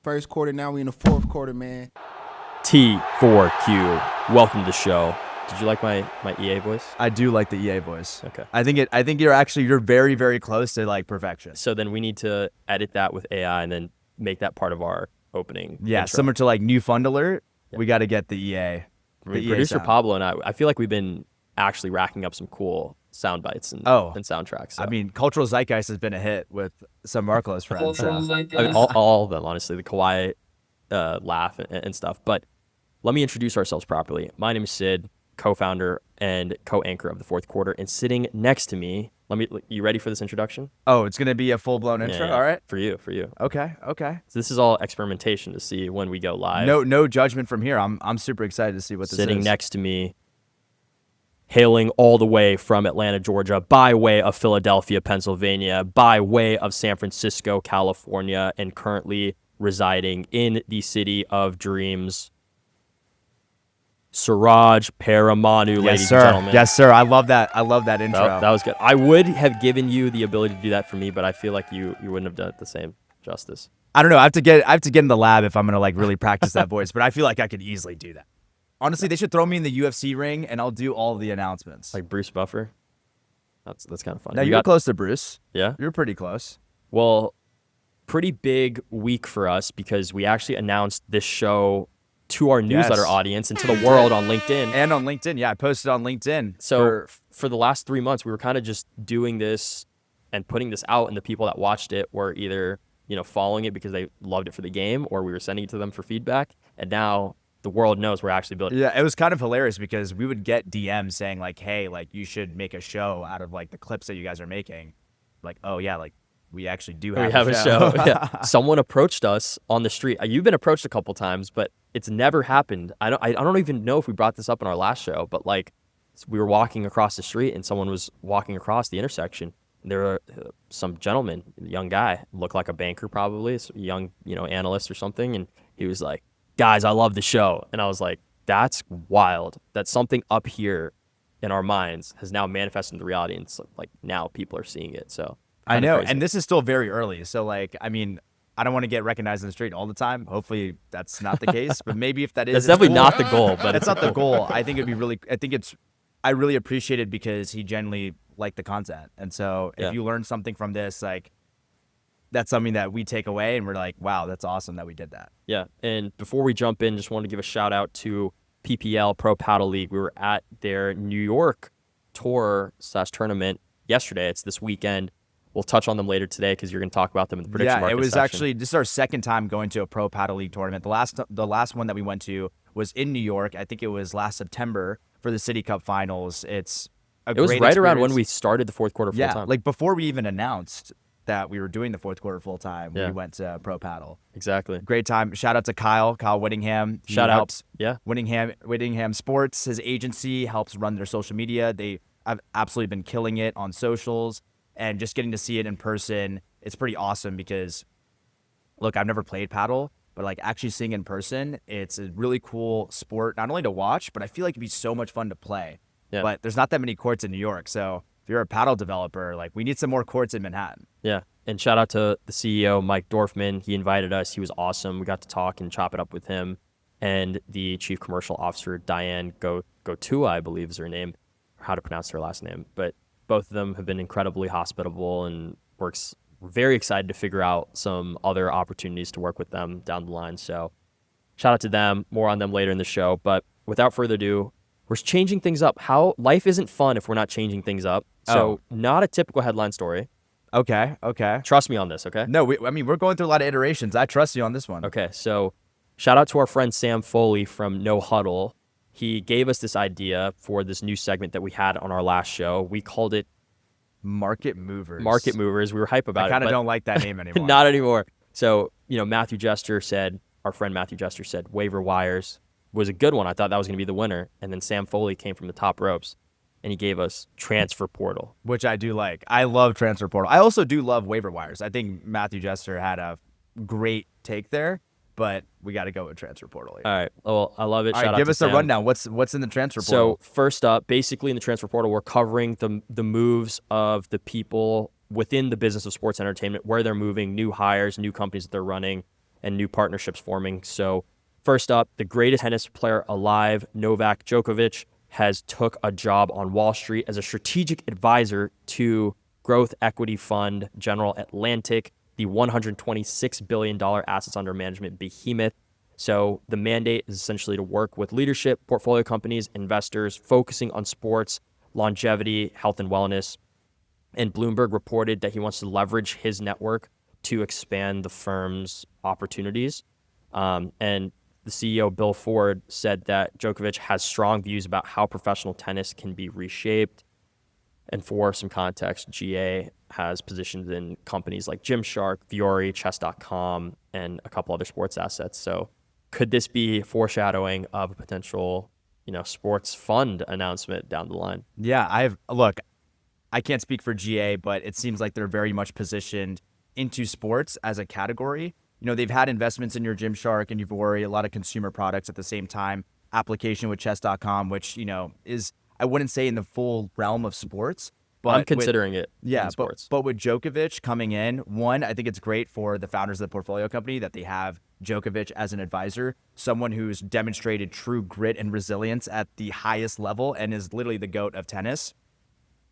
First quarter, now we in the fourth quarter, man. T4Q. Welcome to the show. Did you like my EA voice? I do like the EA voice. Okay. I think you're very, very close to like perfection. So then we need to edit that with AI and then make that part of our opening. Yeah, intro. similar to like New Fund Alert. Yep. We got to get the EA. I The mean, EA producer sound. Pablo and I feel like we've been actually racking up some cool sound bites and soundtracks. So. I mean, Cultural Zeitgeist has been a hit with some of our close friends. So. I mean, all of them, honestly, the Kawhi laugh and stuff. But let me introduce ourselves properly. My name is Sid, co-founder and co-anchor of the fourth quarter, and sitting next to me, you ready for this introduction? Oh, it's gonna be a full blown intro. Yeah. All right. For you. Okay. So this is all experimentation to see when we go live. No judgment from here. I'm super excited to see what this Sitting is. next to me, hailing all the way from Atlanta, Georgia, by way of Philadelphia, Pennsylvania, by way of San Francisco, California, and currently residing in the city of dreams, Suraj Paramanu, ladies and gentlemen. Yes, sir. I love that intro. That was good. I would have given you the ability to do that for me, but I feel like you wouldn't have done it the same justice. I don't know. I have to get in the lab if I'm gonna like really practice that voice, but I feel like I could easily do that. Honestly, they should throw me in the UFC ring and I'll do all of the announcements. Like Bruce Buffer. That's kind of fun. Now you're close to Bruce. Yeah? You're pretty close. Well, pretty big week for us because we actually announced this show to our newsletter audience and to the world on LinkedIn. And on LinkedIn. Yeah, I posted on LinkedIn. So for the last 3 months, we were kind of just doing this and putting this out, and the people that watched it were either, following it because they loved it for the game, or we were sending it to them for feedback. And now the world knows we're actually building. Yeah, it was kind of hilarious because we would get DMs saying like, hey, like you should make a show out of like the clips that you guys are making. Like, oh yeah, like we actually do have a show. Yeah. Someone approached us on the street. You've been approached a couple times, but it's never happened. I don't even know if we brought this up in our last show, but like we were walking across the street and someone was walking across the intersection. And there were some gentleman, young guy, looked like a banker probably, a young, analyst or something. And he was like, guys, I love the show. And I was like, that's wild. That something up here in our minds has now manifested into reality. And it's like now people are seeing it. So I know. crazy. And this is still very early. So like, I mean, I don't want to get recognized in the street all the time. Hopefully that's not the case, but maybe if that is, that's definitely not the goal, but it's not the goal. I think I really appreciate it because he genuinely liked the content. And so if you learn something from this, like that's something that we take away and we're like, wow, that's awesome that we did that. Yeah. And before we jump in, just wanted to give a shout out to PPL Pro Paddle League. We were at their New York tour/tournament yesterday. It's this weekend. We'll touch on them later today because you're going to talk about them in the prediction market it was section. Actually, this is our second time going to a Pro Paddle League tournament. The last one that we went to was in New York. I think it was last September for the City Cup Finals. It was right around when we started the fourth quarter full time. Yeah, like before we even announced that we were doing the fourth quarter full time, we went to Pro Paddle. Exactly. Great time. Shout out to Kyle Whittingham. He helps Whittingham Sports. His agency helps run their social media. They have absolutely been killing it on socials. And just getting to see it in person, it's pretty awesome because, look, I've never played paddle, but like actually seeing it in person, it's a really cool sport, not only to watch, but I feel like it'd be so much fun to play. Yeah. But there's not that many courts in New York. So if you're a paddle developer, like we need some more courts in Manhattan. Yeah. And shout out to the CEO, Mike Dorfman. He invited us. He was awesome. We got to talk and chop it up with him. And the chief commercial officer, Diane Gotua, I believe is her name, or how to pronounce her last name. But both of them have been incredibly hospitable and we're very excited to figure out some other opportunities to work with them down the line. So shout out to them. More on them later in the show. But without further ado, we're changing things up. Life isn't fun if we're not changing things up. So not a typical headline story. Okay. Trust me on this, okay? No, we're going through a lot of iterations. I trust you on this one. Okay, so shout out to our friend Sam Foley from No Huddle. He gave us this idea for this new segment that we had on our last show. We called it Market Movers. We were hype about it. I kind of don't like that name anymore. Not anymore. So, our friend Matthew Jester said waiver wires was a good one. I thought that was going to be the winner. And then Sam Foley came from the top ropes and he gave us transfer portal. Which I do like. I love transfer portal. I also do love waiver wires. I think Matthew Jester had a great take there. But we got to go with transfer portal here. All right. Well, I love it. All right, give us a rundown. What's in the transfer portal? So first up, basically in the transfer portal, we're covering the moves of the people within the business of sports entertainment, where they're moving, new hires, new companies that they're running. and new partnerships forming. So first up, the greatest tennis player alive, Novak Djokovic, has took a job on Wall Street as a strategic advisor to growth equity fund General Atlantic, the $126 billion assets under management behemoth. So the mandate is essentially to work with leadership, portfolio companies, investors, focusing on sports, longevity, health, and wellness. And Bloomberg reported that he wants to leverage his network to expand the firm's opportunities. And the CEO, Bill Ford, said that Djokovic has strong views about how professional tennis can be reshaped. And for some context, GA has positions in companies like Gymshark, Fiori, Chess.com, and a couple other sports assets. So could this be foreshadowing of a potential, sports fund announcement down the line? Yeah, I can't speak for GA, but it seems like they're very much positioned into sports as a category. They've had investments in your Gymshark and Fiori, a lot of consumer products at the same time, application with chess.com, which, is, I wouldn't say in the full realm of sports, but I'm considering it in sports. But with Djokovic coming in, one, I think it's great for the founders of the portfolio company that they have Djokovic as an advisor, someone who's demonstrated true grit and resilience at the highest level and is literally the GOAT of tennis.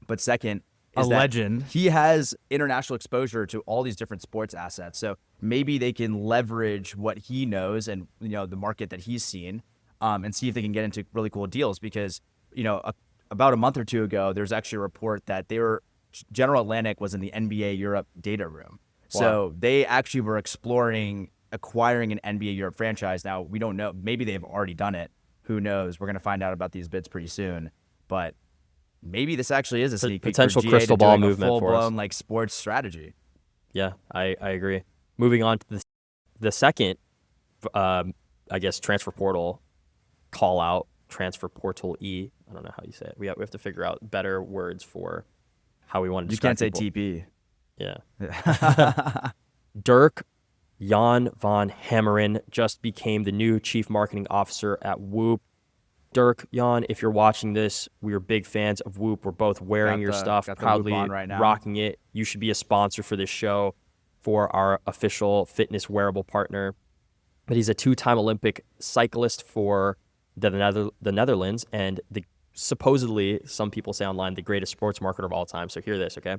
But second, a legend. He has international exposure to all these different sports assets. So maybe they can leverage what he knows and, the market that he's seen, and see if they can get into really cool deals. Because, about a month or two ago, there's actually a report that General Atlantic was in the NBA Europe data room. Wow. So they actually were exploring acquiring an NBA Europe franchise. Now, we don't know. Maybe they've already done it. Who knows? We're going to find out about these bids pretty soon. But maybe this actually is a sneak peek potential for GA crystal ball movement for us. full-blown sports strategy. Yeah, I agree. Moving on to the second, transfer portal call out, transfer portal E. I don't know how you say it. We have to figure out better words for how we want to describe You can't say TP. Yeah. Dirk Jan van Hameren just became the new chief marketing officer at Whoop. Dirk, Jan, if you're watching this, we are big fans of Whoop. We're both wearing your stuff, proudly rocking it. You should be a sponsor for this show, for our official fitness wearable partner. But he's a two-time Olympic cyclist for the Netherlands, and supposedly, some people say online, the greatest sports marketer of all time. So hear this, okay?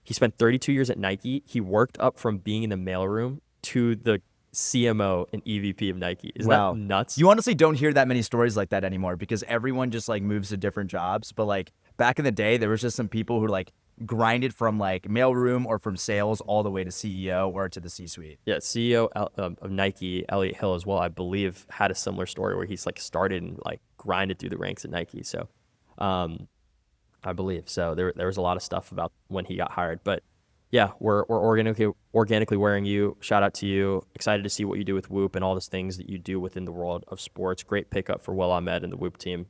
He spent 32 years at Nike. He worked up from being in the mailroom to the CMO and EVP of Nike. Is that nuts? You honestly don't hear that many stories like that anymore because everyone just moves to different jobs. But back in the day, there was just some people who grinded from mailroom or from sales all the way to CEO or to the C-suite. Yeah, CEO of Nike, Elliot Hill as well, I believe, had a similar story where he's started and grinded through the ranks at Nike. So, I believe so. There was a lot of stuff about when he got hired, but yeah, we're organically wearing you. Shout out to you. Excited to see what you do with Whoop and all those things that you do within the world of sports. Great pickup for Will Ahmed and the Whoop team.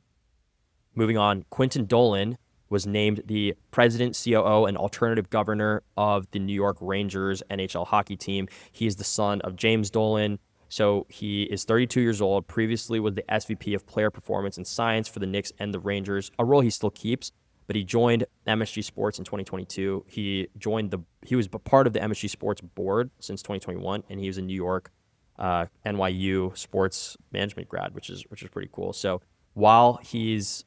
Moving on, Quentin Dolan was named the president, COO, and alternative governor of the New York Rangers NHL hockey team. He is the son of James Dolan. So he is 32 years old, previously was the SVP of player performance and science for the Knicks and the Rangers, a role he still keeps. But he joined MSG Sports in 2022. He was part of the MSG Sports board since 2021, and he was a New York NYU sports management grad, which is pretty cool. So while he's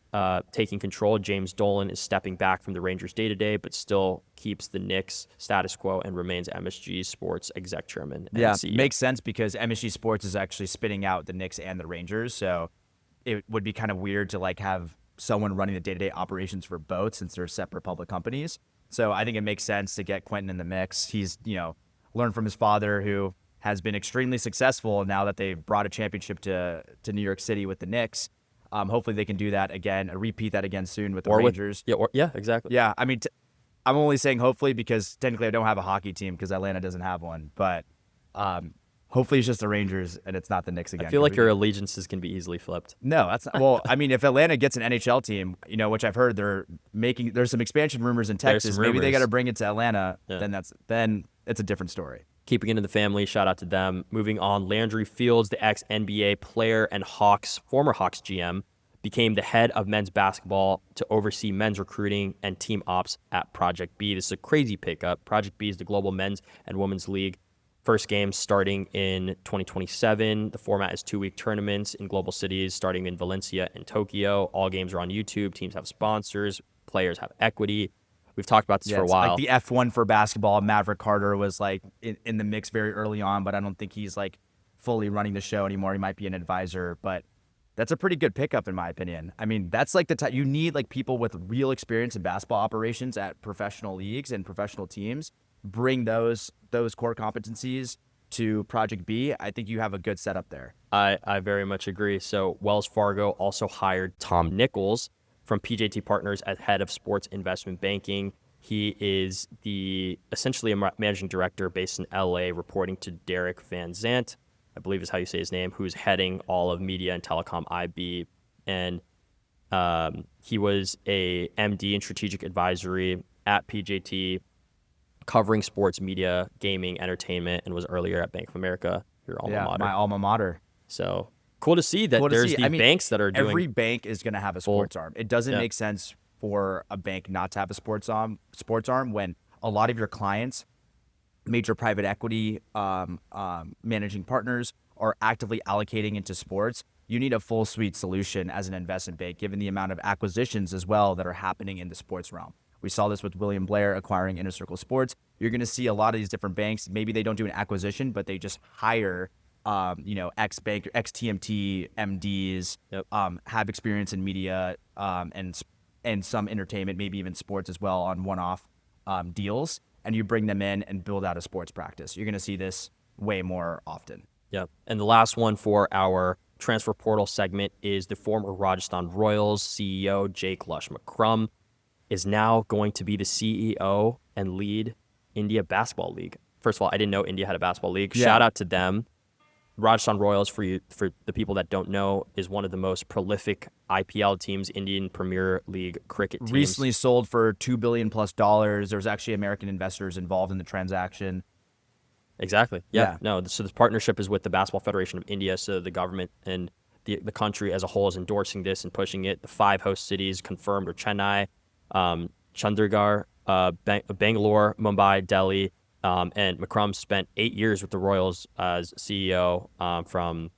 taking control, James Dolan is stepping back from the Rangers day-to-day, but still keeps the Knicks status quo and remains MSG Sports exec chairman and CEO. Makes sense because MSG Sports is actually spitting out the Knicks and the Rangers. So it would be kind of weird to have someone running the day-to-day operations for both since they're separate public companies. So I think it makes sense to get Quentin in the mix. He's, learned from his father who has been extremely successful now that they've brought a championship to New York City with the Knicks. Hopefully they can do that again, repeat that again soon with the Rangers. Exactly. Yeah, I mean, I'm only saying hopefully because technically I don't have a hockey team because Atlanta doesn't have one. But hopefully it's just the Rangers and it's not the Knicks again. I feel like your allegiances can be easily flipped. No, that's not. Well, I mean, if Atlanta gets an NHL team, which I've heard there's some expansion rumors in Texas. Maybe they got to bring it to Atlanta. Yeah. Then it's a different story. Keeping it in the family, shout out to them. Moving on, Landry Fields, the ex-NBA player and former Hawks GM, became the head of men's basketball to oversee men's recruiting and team ops at Project B. This is a crazy pickup. Project B is the global men's and women's league First game starting in 2027. The format is 2-week tournaments in global cities starting in Valencia and Tokyo. All games are on YouTube. Teams have sponsors. Players have equity. We've talked about this for a while. Like the F1 for basketball, Maverick Carter was like in the mix very early on, but I don't think he's like fully running the show anymore. He might be an advisor, but that's a pretty good pickup in my opinion. I mean, that's like the type you need, like people with real experience in basketball operations at professional leagues and professional teams. Bring those core competencies to Project B. I think you have a good setup there. I very much agree. So Wells Fargo also hired Tom Nichols from PJT Partners as head of sports investment banking. He is essentially a managing director based in LA, reporting to Dirk Van Zandt, I believe is how you say his name, who's heading all of media and telecom IB. And he was a MD in strategic advisory at PJT, covering sports, media, gaming, entertainment, and was earlier at Bank of America, your alma mater. My alma mater. So cool to see that there's these banks that are doing. Every bank is going to have a sports arm. It doesn't make sense for a bank not to have a sports arm when a lot of your clients, major private equity managing partners, are actively allocating into sports. You need a full suite solution as an investment bank, given the amount of acquisitions as well that are happening in the sports realm. We saw this with William Blair acquiring Inner Circle Sports. You're going to see a lot of these different banks. Maybe they don't do an acquisition, but they just hire, ex-bank, ex-TMT MDs, have experience in media and some entertainment, maybe even sports as well on one-off deals, and you bring them in and build out a sports practice. You're going to see this way more often. Yeah, and the last one for our transfer portal segment is the former Rajasthan Royals CEO, Jake Lush McCrum, is now going to be the CEO and lead India Basketball League. First of all, I didn't know India had a basketball league. Yeah. Shout out to them. Rajasthan Royals, for the people that don't know, is one of the most prolific IPL teams, Indian Premier League cricket teams. Recently sold for $2 billion plus. There's actually American investors involved in the transaction. Exactly. Yeah. No. So this partnership is with the Basketball Federation of India. So the government and the country as a whole is endorsing this and pushing it. The 5 host cities confirmed are Chennai, Chandigarh, Bangalore, Mumbai, Delhi, and McCrum spent 8 years with the Royals as CEO from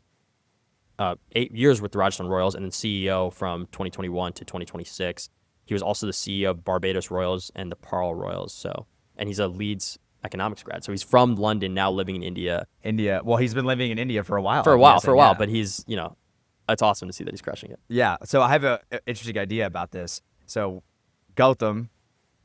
8 years with the Rajasthan Royals and then CEO from 2021 to 2026. He was also the CEO of Barbados Royals and the Pearl Royals. So, and he's a Leeds economics grad. So he's from London, now living in India. Well, he's been living in India for a while. But he's, it's awesome to see that he's crushing it. Yeah. So I have an interesting idea about this. So Gautam,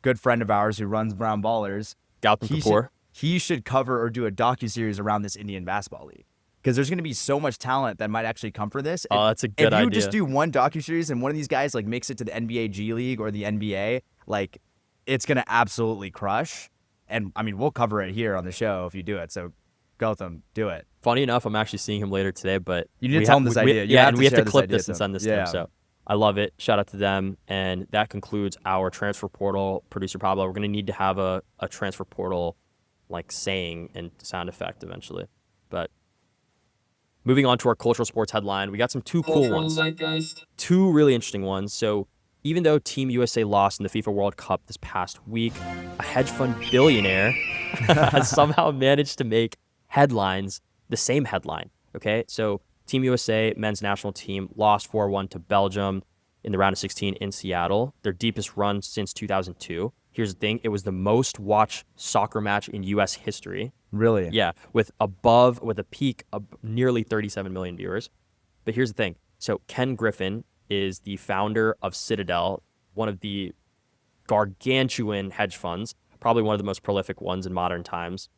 good friend of ours who runs Brown Ballers, Gautam Kapoor. He should cover or do a docuseries around this Indian Basketball League. Because there's going to be so much talent that might actually come for this. Oh, that's a good idea. If you just do one docuseries and one of these guys like makes it to the NBA G League or the NBA, like it's going to absolutely crush. And I mean, we'll cover it here on the show if you do it. So Gautam, do it. Funny enough, I'm actually seeing him later today, but you need to tell him this idea. And we have to clip this and send this to him. So I love it. Shout out to them. And that concludes our transfer portal. Producer Pablo, we're going to need to have a transfer portal like saying and sound effect eventually. But moving on to our cultural sports headline, we got two cool ones. Two really interesting ones. So even though Team USA lost in the FIFA World Cup this past week, a hedge fund billionaire has somehow managed to make headlines, the same headline. Okay, so Team USA men's national team lost 4-1 to Belgium in the round of 16 in Seattle, their deepest run since 2002. Here's the thing, it was the most watched soccer match in U.S. history. Really? Yeah, with a peak of nearly 37 million viewers. But here's the thing, so Ken Griffin is the founder of Citadel, one of the gargantuan hedge funds, probably one of the most prolific ones in modern times.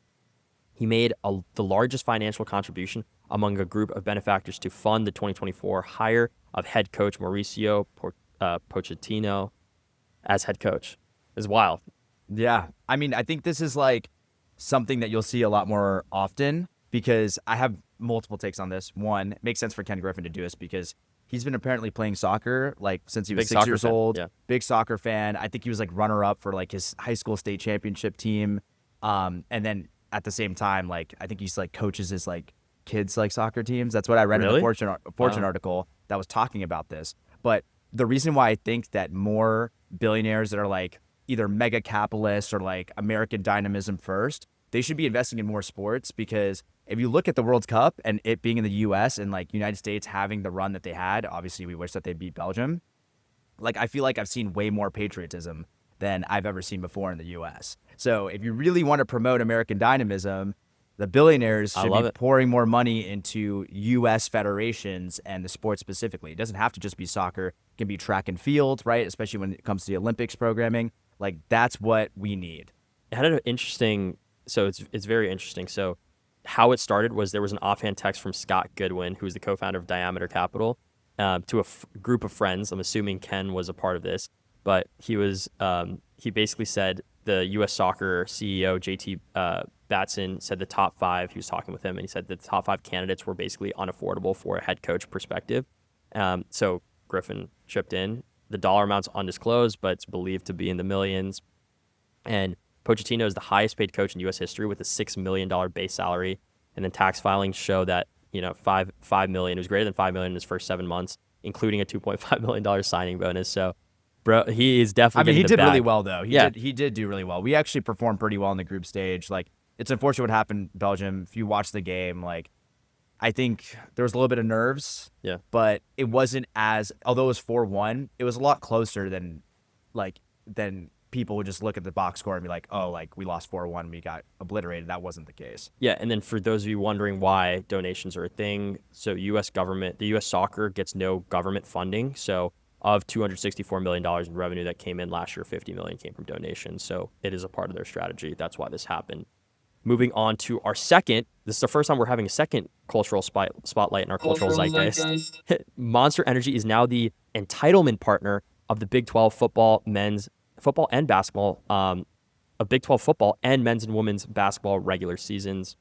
He made the largest financial contribution among a group of benefactors to fund the 2024 hire of head coach Mauricio Pochettino as head coach. It's wild. Yeah. I mean, I think this is like something that you'll see a lot more often because I have multiple takes on this. One, it makes sense for Ken Griffin to do this because he's been apparently playing soccer like since he was 6 years old. Yeah. Big soccer fan. I think he was like runner-up for like his high school state championship team. And then at the same time, like I think he's like coaches his like kids like soccer teams. That's what I read in the Fortune article that was talking about this. But the reason why I think that more billionaires that are like either mega capitalists or like American dynamism first they should be investing in more sports, because if you look at the World Cup and it being in the U.S. and like United States having the run that they had, obviously we wish that they beat Belgium. Like, I feel like I've seen way more patriotism than I've ever seen before in the U.S. So if you really want to promote American dynamism, the billionaires should be pouring more money into U.S. federations and the sport specifically. It doesn't have to just be soccer. It can be track and field, right? Especially when it comes to the Olympics programming. Like, that's what we need. It had an interesting, so it's very interesting. So how it started was there was an offhand text from Scott Goodwin, who is the co-founder of Diameter Capital, to a group of friends. I'm assuming Ken was a part of this, but he basically said the U.S. Soccer CEO, JT Batson, said the top 5, he was talking with him, and he said the top 5 candidates were basically unaffordable for a head coach perspective. So Griffin chipped in. The dollar amount's undisclosed, but it's believed to be in the millions. And Pochettino is the highest paid coach in U.S. history with a $6 million base salary. And then tax filings show that, $5 million, it was greater than $5 million in his first 7 months, including a $2.5 million signing bonus. So, bro, he is definitely he did bag. really well, though. He did do really well. We actually performed pretty well in the group stage. Like, it's unfortunate what happened in Belgium. If you watch the game, like, I think there was a little bit of nerves. Yeah. But it wasn't although it was 4-1, it was a lot closer than people would just look at the box score and be like, oh, like, we lost 4-1, we got obliterated. That wasn't the case. Yeah, and then for those of you wondering why donations are a thing, so the U.S. Soccer gets no government funding. So of $264 million in revenue that came in last year, $50 million came from donations. So it is a part of their strategy. That's why this happened. Moving on to our second, this is the first time we're having a second cultural spotlight in our cultural zeitgeist. Monster Energy is now the entitlement partner of the Big 12 football and basketball, of Big 12 football and men's and women's basketball regular seasons.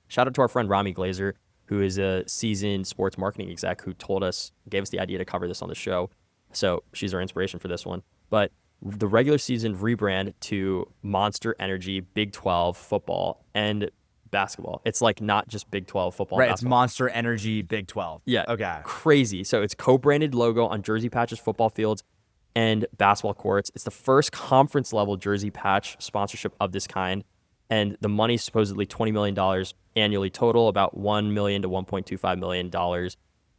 Shout out to our friend Rami Glazer, who is a seasoned sports marketing exec who gave us the idea to cover this on the show. So she's our inspiration for this one. But the regular season rebrand to Monster Energy Big 12 football and basketball. It's like not just Big 12 football. Right, it's Monster Energy Big 12. Yeah. Okay. Crazy. So it's co-branded logo on jersey patches, football fields, and basketball courts. It's the first conference level jersey patch sponsorship of this kind. And the money's supposedly $20 million annually total, about $1 million to $1.25 million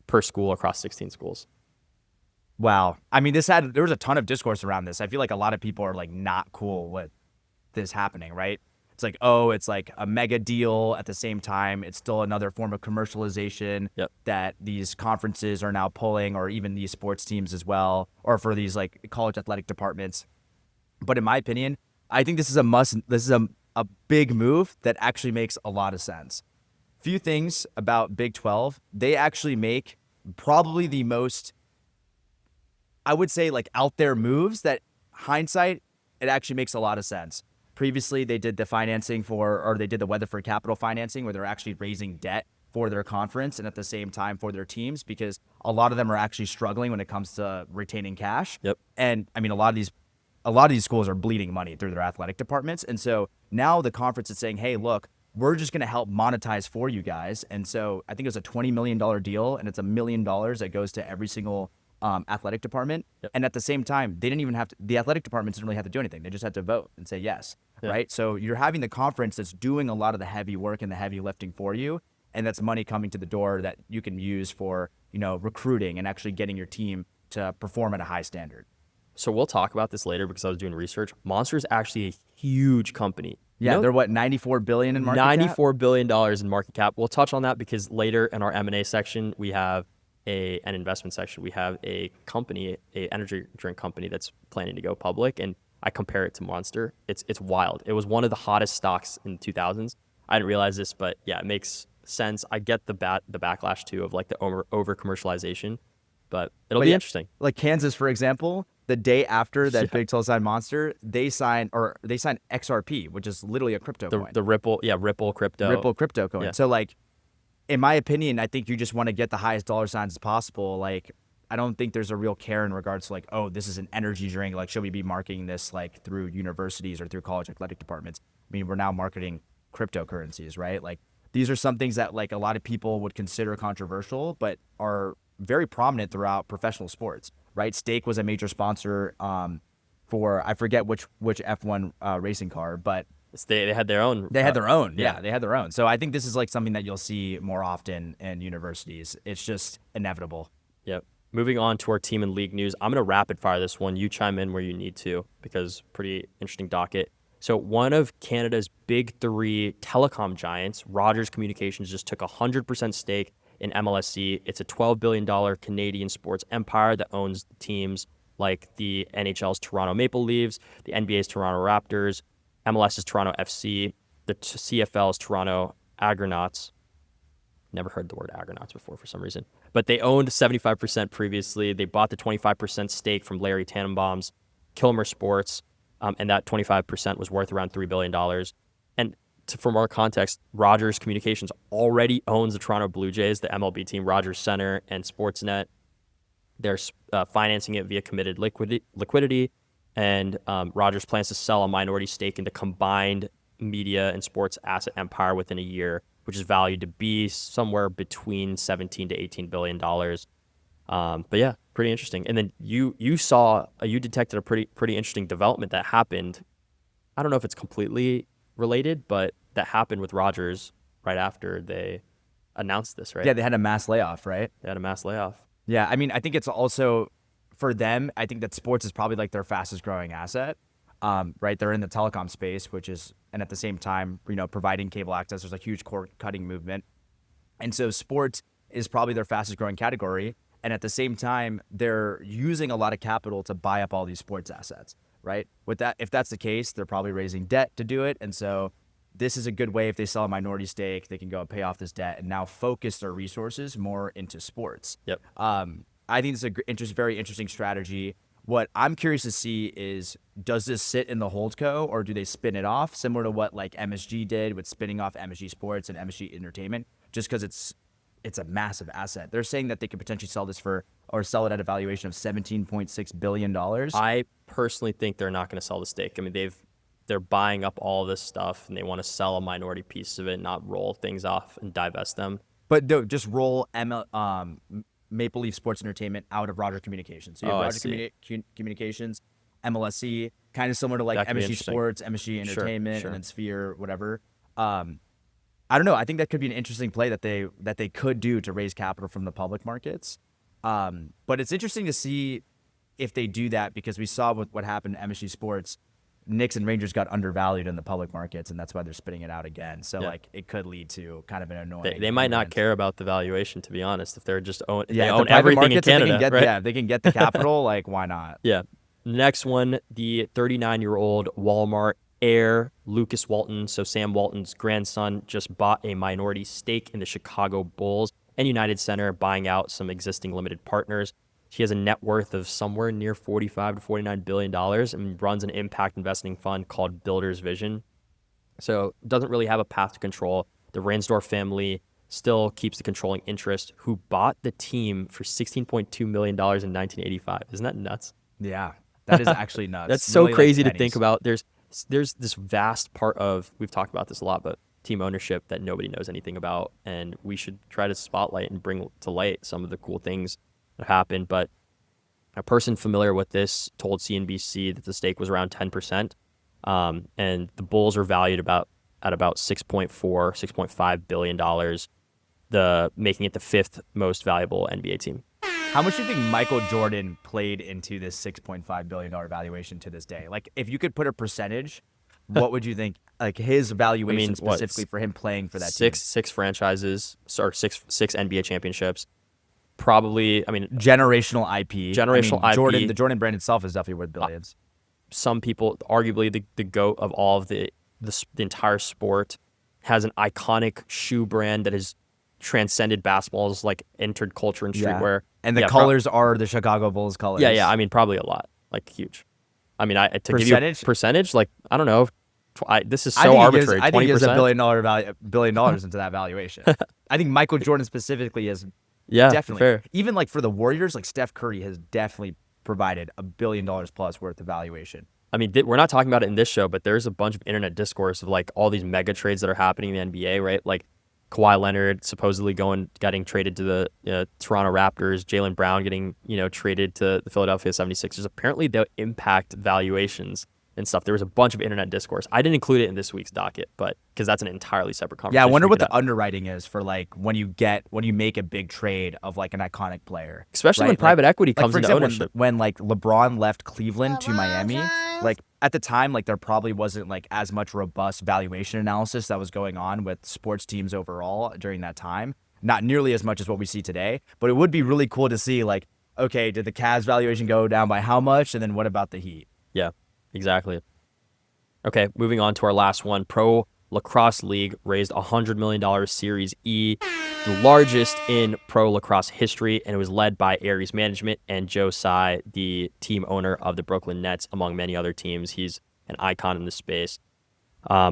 per school across 16 schools. Wow. I mean, there was a ton of discourse around this. I feel like a lot of people are like not cool with this happening, right? It's like, oh, it's like a mega deal. At the same time, it's still another form of commercialization that these conferences are now pulling, or even these sports teams as well, or for these like college athletic departments. But in my opinion, I think this is a big move that actually makes a lot of sense. Few things about Big 12. They actually make probably the most, I would say, like, out there moves that hindsight, it actually makes a lot of sense. Previously, they did the financing they did the Weatherford Capital financing, where they're actually raising debt for their conference and at the same time for their teams, because a lot of them are actually struggling when it comes to retaining cash. Yep. And I mean, a lot of these schools are bleeding money through their athletic departments. And so now the conference is saying, hey, look, we're just going to help monetize for you guys. And so I think it was a $20 million deal, and it's $1 million that goes to every single athletic department. Yep. And at the same time, the athletic departments didn't really have to do anything. They just had to vote and say yes, right? So you're having the conference that's doing a lot of the heavy work and the heavy lifting for you, and that's money coming to the door that you can use for, recruiting and actually getting your team to perform at a high standard. So we'll talk about this later because I was doing research. Monster is actually a huge company. Yeah, they're what, $94 billion in market cap? $94 billion in market cap. We'll touch on that because later in our M&A section, we have an investment section. We have a company, a energy drink company that's planning to go public, and I compare it to Monster. It's wild. It was one of the hottest stocks in the 2000s. I didn't realize this, but yeah, it makes sense. I get the backlash too of like the over commercialization, but it'll be interesting. Like Kansas, for example, the day after that Big 12 signed Monster, they signed XRP, which is literally a crypto coin. The Ripple crypto. Ripple crypto coin. Yeah. So like, in my opinion, I think you just want to get the highest dollar signs as possible. Like, I don't think there's a real care in regards to like, oh, this is an energy drink. Like, should we be marketing this like through universities or through college athletic departments? I mean, we're now marketing cryptocurrencies, right? Like, these are some things that like a lot of people would consider controversial, but are very prominent throughout professional sports, right? Stake was a major sponsor for, I forget which F1 racing car, but They had their own. They had their own. Yeah, they had their own. So I think this is like something that you'll see more often in universities. It's just inevitable. Yep. Moving on to our team and league news. I'm going to rapid fire this one. You chime in where you need to because pretty interesting docket. So one of Canada's big three telecom giants, Rogers Communications, just took 100% stake in MLSE. It's a $12 billion Canadian sports empire that owns teams like the NHL's Toronto Maple Leafs, the NBA's Toronto Raptors, MLS's Toronto FC, the CFL's Toronto Argonauts. Never heard the word Argonauts before for some reason. But they owned 75% previously. They bought the 25% stake from Larry Tannenbaum's Kilmer Sports, and that 25% was worth around $3 billion. And for more context, Rogers Communications already owns the Toronto Blue Jays, the MLB team, Rogers Center, and Sportsnet. They're financing it via committed liquidity, and Rogers plans to sell a minority stake in the combined media and sports asset empire within a year, which is valued to be somewhere between $17 to $18 billion. But yeah, pretty interesting. And then you detected a pretty interesting development that happened. I don't know if it's completely related, but that happened with Rogers right after they announced this, right? Yeah, they had a mass layoff, right? They had a mass layoff. Yeah, I mean, I think it's also for them. I think that sports is probably like their fastest growing asset. Right, they're in the telecom space, and at the same time, providing cable access. There's a huge cord cutting movement, and so sports is probably their fastest growing category. And at the same time, they're using a lot of capital to buy up all these sports assets. Right, with that, if that's the case, they're probably raising debt to do it, and so this is a good way. If they sell a minority stake, they can go and pay off this debt and now focus their resources more into sports. Yep. I think it's a very interesting strategy. What I'm curious to see is, does this sit in the holdco or do they spin it off, similar to what like MSG did with spinning off MSG Sports and MSG Entertainment, just because it's a massive asset. They're saying that they could potentially sell it at a valuation of $17.6 billion. I personally think they're not going to sell the stake. I mean, they're buying up all this stuff and they want to sell a minority piece of it, not roll things off and divest them. But no, just roll Maple Leaf Sports Entertainment out of Rogers Communications. So you have Rogers Communications, MLSE, kind of similar to like MSG Sports, MSG Entertainment, and then Sphere, whatever. I don't know. I think that could be an interesting play that they could do to raise capital from the public markets. But it's interesting to see if they do that, because we saw what happened to MSG Sports. Knicks and Rangers got undervalued in the public markets, and that's why they're spinning it out again. So like it could lead to kind of an annoying. They might not care about the valuation, to be honest. If they're just they own everything in Canada, right? Yeah, if they can get the capital, like why not? Yeah. Next one, the 39-year-old Walmart heir, Lucas Walton. So Sam Walton's grandson just bought a minority stake in the Chicago Bulls and United Center, buying out some existing limited partners. He has a net worth of somewhere near $45 to $49 billion and runs an impact investing fund called Builder's Vision. So doesn't really have a path to control. The Ransdorf family still keeps the controlling interest, who bought the team for $16.2 million in 1985. Isn't that nuts? Yeah, that is actually nuts. That's so really crazy to think about. There's this vast part of, we've talked about this a lot, but team ownership that nobody knows anything about, and we should try to spotlight and bring to light some of the cool things that happened. But a person familiar with this told CNBC that the stake was around 10%, and the Bulls are valued at about $6.5 billion, making it the fifth most valuable NBA team. How much do you think Michael Jordan played into this $6.5 billion valuation to this day? Like, if you could put a percentage, what would you think? Like his valuation specifically for him playing for that team? Six franchises, or six NBA championships. Probably, generational IP. IP. The Jordan brand itself is definitely worth billions. Some people, arguably the GOAT of all of the entire sport, has an iconic shoe brand that has transcended basketball, has like entered culture and streetwear. And the colors are the Chicago Bulls colors. Yeah. Probably a lot, like huge. Give you a percentage, like I don't know. This is so arbitrary. I think he has $1 billion into that valuation. I think Michael Jordan specifically is. Yeah, definitely. Fair. Even like for the Warriors, like Steph Curry has definitely provided $1 billion plus worth of valuation. We're not talking about it in this show, but there's a bunch of internet discourse of like all these mega trades that are happening in the NBA, right? Like Kawhi Leonard supposedly getting traded to the Toronto Raptors, Jaylen Brown getting traded to the Philadelphia 76ers. Apparently, they'll impact valuations and stuff. There was a bunch of internet discourse. I didn't include it in this week's docket, but because that's an entirely separate conversation. Yeah, I wonder what the underwriting is for like when you make a big trade of like an iconic player, especially when private equity comes into ownership. When like LeBron left Cleveland to Miami, like at the time, like there probably wasn't like as much robust valuation analysis that was going on with sports teams overall during that time. Not nearly as much as what we see today, but it would be really cool to see like, okay, did the Cavs valuation go down by how much, and then what about the Heat? Yeah. Exactly. Okay, moving on to our last one. Pro Lacrosse League raised $100 million Series E, the largest in pro lacrosse history, and it was led by Aries Management and Joe Tsai, the team owner of the Brooklyn Nets, among many other teams. He's an icon in the space.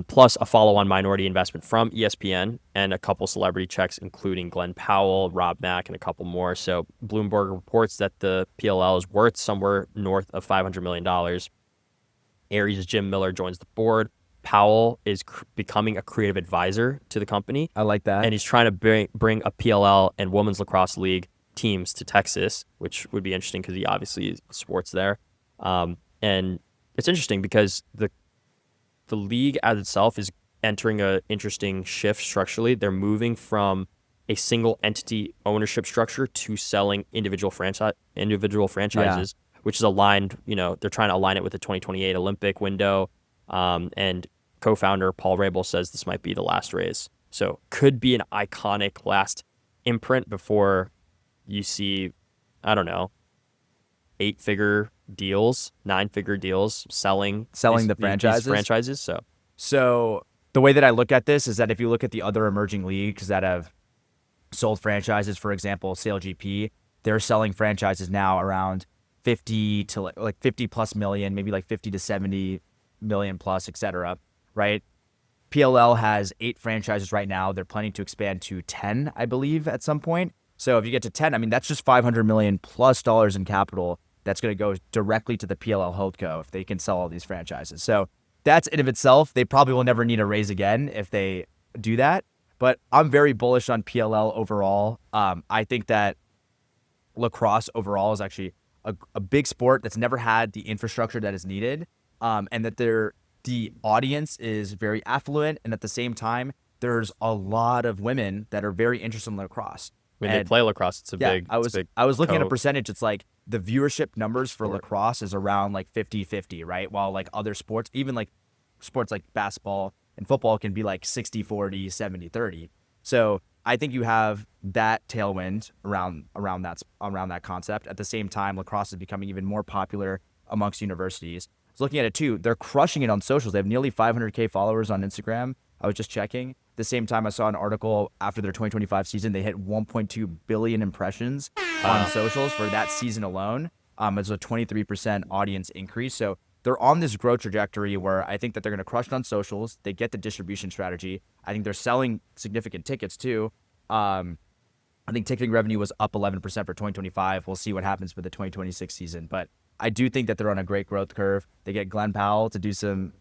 Plus a follow-on minority investment from ESPN and a couple celebrity checks, including Glenn Powell, Rob Mack, and a couple more. So Bloomberg reports that the PLL is worth somewhere north of $500 million. Aries' Jim Miller joins the board. Powell is becoming a creative advisor to the company. I like that. And he's trying to bring a PLL and Women's Lacrosse League teams to Texas, which would be interesting because he obviously sports there. And it's interesting because the league as itself is entering an interesting shift structurally. They're moving from a single entity ownership structure to selling individual franchises. Yeah. Which is aligned, they're trying to align it with the 2028 Olympic window. And co-founder Paul Rabel says this might be the last raise. So could be an iconic last imprint before you see, I don't know, 8-figure deals, 9-figure deals selling the franchises. So the way that I look at this is that if you look at the other emerging leagues that have sold franchises, for example, SailGP, they're selling franchises now around 50 to like 50 plus million, maybe like 50 to 70 million plus, etc. Right? PLL has 8 franchises right now. They're planning to expand to 10, I believe, at some point. So if you get to 10, I mean, that's just $500 million plus in capital that's going to go directly to the PLL holdco if they can sell all these franchises. So that's in of itself. They probably will never need a raise again if they do that. But I'm very bullish on PLL overall. I think that lacrosse overall is actually a big sport that's never had the infrastructure that is needed, and that the audience is very affluent, and at the same time, there's a lot of women that are very interested in lacrosse. When they play lacrosse, it's a big. I was looking at a percentage. It's like the viewership numbers for lacrosse is around like 50-50, right? While like other sports, even like sports like basketball and football, can be like 60-40, 70-30. So I think you have that tailwind around that concept. At the same time, lacrosse is becoming even more popular amongst universities. I was looking at it too. They're crushing it on socials. They have nearly 500K followers on Instagram. I was just checking. At the same time, I saw an article after their 2025 season. They hit 1.2 billion impressions on socials for that season alone. It's a 23% audience increase. So they're on this growth trajectory where I think that they're going to crush it on socials. They get the distribution strategy. I think they're selling significant tickets too. I think ticketing revenue was up 11% for 2025. We'll see what happens for the 2026 season, but I do think that they're on a great growth curve. They get Glenn Powell to do some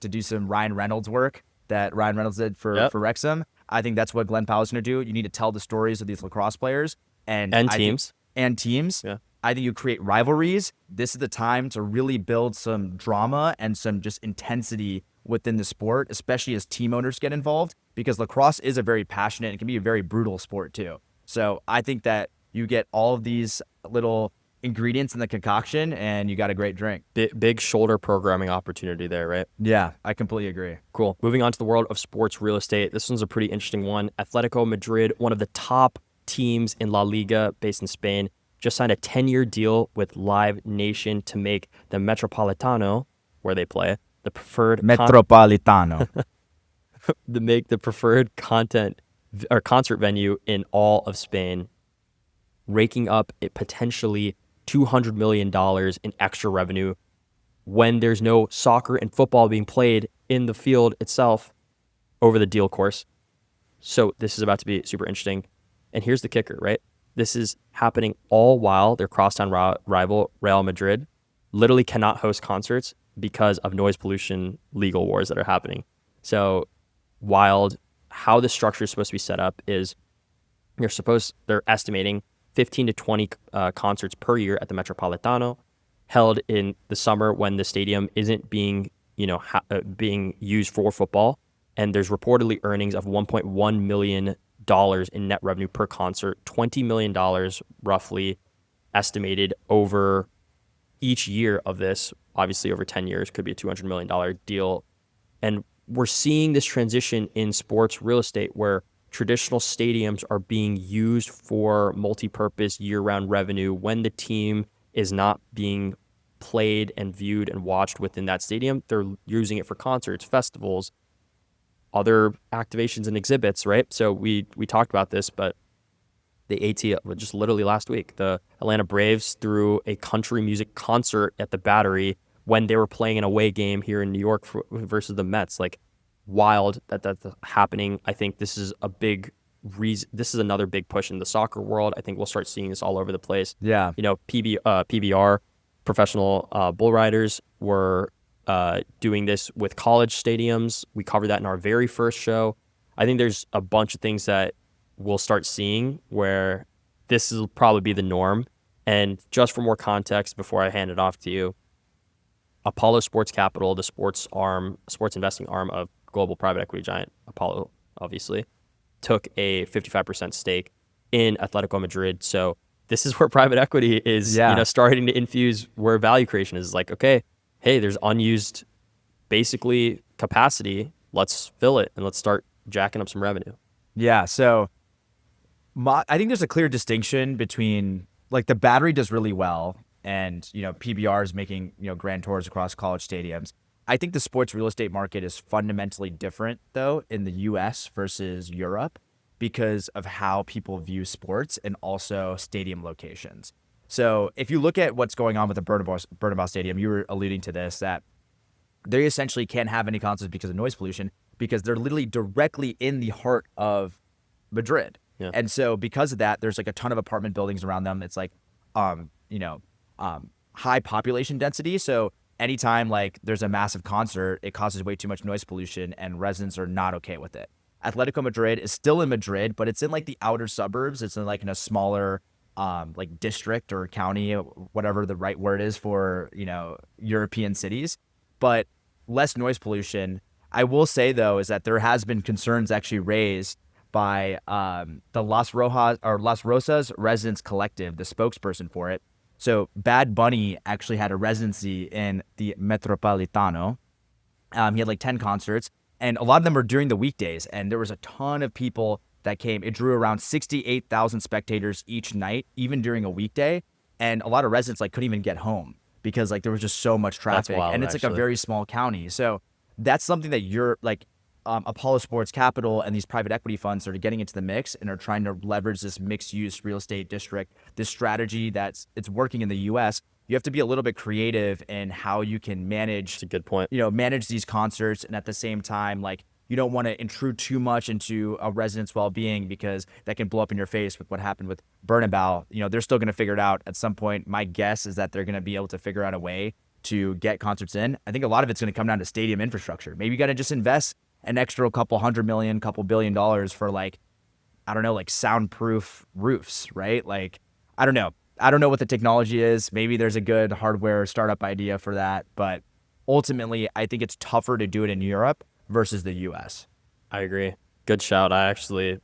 Ryan Reynolds work that Ryan Reynolds did for Wrexham. I think that's what Glenn Powell's going to do. You need to tell the stories of these lacrosse players and teams. Yeah. I think you create rivalries. This is the time to really build some drama and some just intensity within the sport, especially as team owners get involved, because lacrosse is a very passionate and can be a very brutal sport too. So I think that you get all of these little ingredients in the concoction and you got a great drink. Big shoulder programming opportunity there, right? Yeah, I completely agree. Cool. Moving on to the world of sports real estate. This one's a pretty interesting one. Atlético Madrid, one of the top teams in La Liga based in Spain, just signed a 10-year deal with Live Nation to make the Metropolitano, where they play, the preferred Metropolitano. To make the preferred content or concert venue in all of Spain, raking up potentially $200 million in extra revenue when there's no soccer and football being played in the field itself over the deal course. So this is about to be super interesting. And here's the kicker, right? This is happening all while their crosstown rival Real Madrid literally cannot host concerts because of noise pollution legal wars that are happening. So wild. How the structure is supposed to be set up is they're estimating 15 to 20 concerts per year at the Metropolitano, held in the summer when the stadium isn't being being used for football, and there's reportedly earnings of $1.1 million in net revenue per concert, $20 million roughly estimated over each year of this. Obviously, over 10 years, could be a $200 million deal. And we're seeing this transition in sports real estate where traditional stadiums are being used for multi-purpose year-round revenue when the team is not being played and viewed and watched within that stadium. They're using it for concerts, festivals, other activations and exhibits, right? So we talked about this, but the just literally last week, the Atlanta Braves threw a country music concert at the Battery when they were playing an away game here in New York versus the Mets. Like, wild that's happening. I think this is a big reason. This is another big push in the soccer world. I think we'll start seeing this all over the place. Yeah. PBR, professional bull riders, were doing this with college stadiums. We covered that in our very first show. I think there's a bunch of things that we'll start seeing where this will probably be the norm. And just for more context, before I hand it off to you, Apollo Sports Capital, the sports investing arm of global private equity giant Apollo, obviously, took a 55% stake in Atlético Madrid. So this is where private equity is, starting to infuse where value creation is. Like, okay, hey, there's unused, basically, capacity. Let's fill it and let's start jacking up some revenue. Yeah. So I think there's a clear distinction between, like, the Battery does really well, and PBR is making grand tours across college stadiums. I think the sports real estate market is fundamentally different, though, in the U.S. versus Europe because of how people view sports and also stadium locations. So if you look at what's going on with the Bernabeu Stadium, you were alluding to this, that they essentially can't have any concerts because of noise pollution because they're literally directly in the heart of Madrid. Yeah. And so because of that, there's like a ton of apartment buildings around them. It's like, high population density. So anytime like there's a massive concert, it causes way too much noise pollution and residents are not okay with it. Atletico Madrid is still in Madrid, but it's in like the outer suburbs. It's in a smaller like district or county, whatever the right word is for, European cities, but less noise pollution. I will say though, is that there has been concerns actually raised by the Las Rosas Residents Collective, the spokesperson for it. So Bad Bunny actually had a residency in the Metropolitano. He had like 10 concerts, and a lot of them were during the weekdays, and there was a ton of people that came. It drew around 68,000 spectators each night, even during a weekday, and a lot of residents like couldn't even get home because like there was just so much traffic. That's wild, and it's actually. Like a very small county. So that's something that you're like Apollo Sports Capital and these private equity funds are getting into the mix and are trying to leverage this mixed-use real estate district, this strategy it's working in the U.S. You have to be a little bit creative in how you can manage. That's a good point. Manage these concerts, and at the same time, like, you don't want to intrude too much into a resident's well-being because that can blow up in your face with what happened with Bernabeu. They're still going to figure it out at some point. My guess is that they're going to be able to figure out a way to get concerts in. I think a lot of it's going to come down to stadium infrastructure. Maybe you got to just invest an extra couple $100 million, couple $1 billion for like soundproof roofs, right? Like, I don't know what the technology is. Maybe there's a good hardware startup idea for that, but ultimately I think it's tougher to do it in Europe versus the US. I agree. Good shout. I actually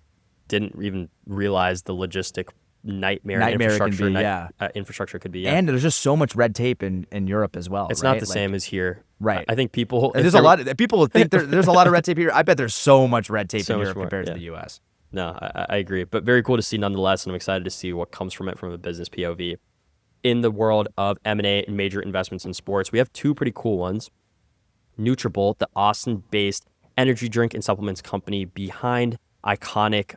didn't even realize the logistic nightmare infrastructure. Infrastructure could be. And there's just so much red tape in Europe as well. It's not the same as here. Right. I think people. There's a lot of people think there's a lot of red tape here. I bet there's so much red tape in Europe compared to the US. No, I agree. But very cool to see nonetheless, and I'm excited to see what comes from it from a business POV. In the world of M&A and major investments in sports, we have two pretty cool ones. Nutrabolt, the Austin-based energy drink and supplements company behind iconic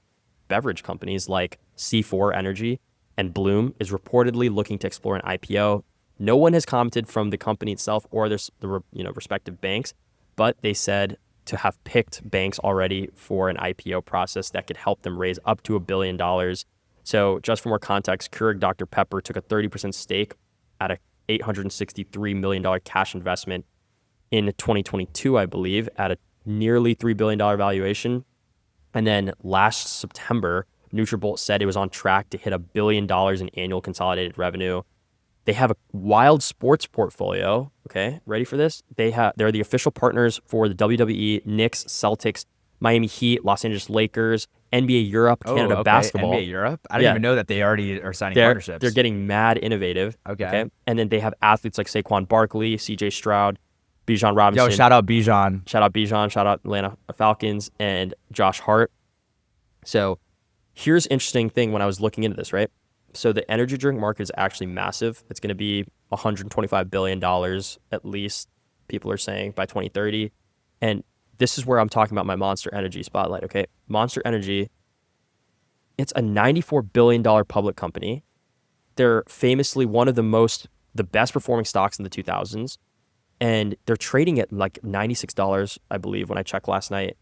beverage companies like C4 Energy and Bloom, is reportedly looking to explore an IPO. No one has commented from the company itself or the respective banks, but they said to have picked banks already for an IPO process that could help them raise up to $1 billion. So just for more context, Keurig Dr. Pepper took a 30% stake at a $863 million cash investment in 2022, I believe, at a nearly $3 billion valuation. And then last September, Nutrabolt said it was on track to hit $1 billion in annual consolidated revenue. They have a wild sports portfolio. Okay, ready for this? They're the official partners for the WWE, Knicks, Celtics, Miami Heat, Los Angeles Lakers, NBA Europe, Canada basketball. NBA Europe? I didn't even know that they already are signing partnerships. They're getting mad innovative. Okay. And then they have athletes like Saquon Barkley, CJ Stroud, Bijan Robinson. Yo, shout out Bijan. Shout out Atlanta Falcons and Josh Hart. So here's an interesting thing when I was looking into this, right? So the energy drink market is actually massive. It's going to be $125 billion at least, people are saying, by 2030. And this is where I'm talking about my Monster Energy spotlight, okay? Monster Energy, it's a $94 billion public company. They're famously one of the best performing stocks in the 2000s. And they're trading at like $96, I believe, when I checked last night.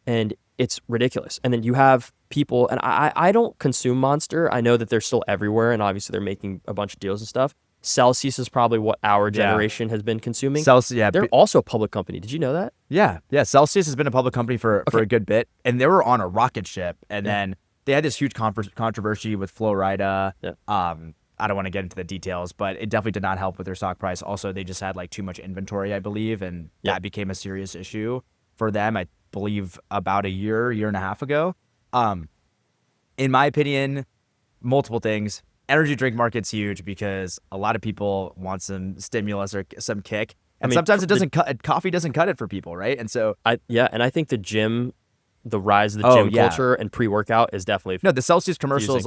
And it's ridiculous. And then you have people, and I don't consume Monster. I know that they're still everywhere, and obviously they're making a bunch of deals and stuff. Celsius is probably what our generation has been consuming. Celsius, they're also a public company. Did you know that? Yeah. Celsius has been a public company for a good bit, and they were on a rocket ship, and then they had this huge controversy with Florida. Yeah. I don't want to get into the details, but it definitely did not help with their stock price. Also, they just had like too much inventory, I believe, and that became a serious issue for them, I believe, about a year and a half ago. In my opinion, multiple things. Energy drink market's huge because a lot of people want some stimulus or some kick. And sometimes coffee doesn't cut it for people, right? And so I think the rise of the gym culture and pre-workout is definitely the Celsius commercial is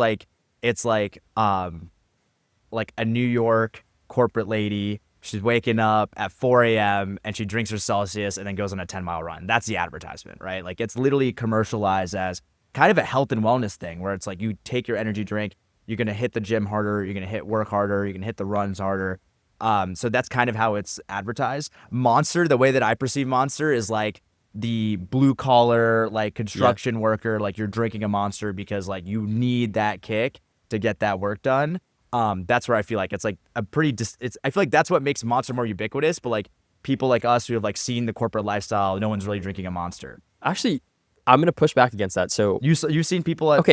like a New York corporate lady. She's waking up at 4 a.m. and she drinks her Celsius and then goes on a 10-mile run. That's the advertisement, right? Like it's literally commercialized as kind of a health and wellness thing where it's like you take your energy drink, you're going to hit the gym harder, you're going to hit work harder, you're going to hit the runs harder. So that's kind of how it's advertised. Monster, the way that I perceive Monster is like the blue collar, like construction worker, like you're drinking a Monster because like you need that kick to get that work done. That's where I feel like it's like a pretty, I feel like that's what makes Monster more ubiquitous, but like people like us who have like seen the corporate lifestyle, no one's really drinking a Monster. Actually, I'm going to push back against that. So you've seen people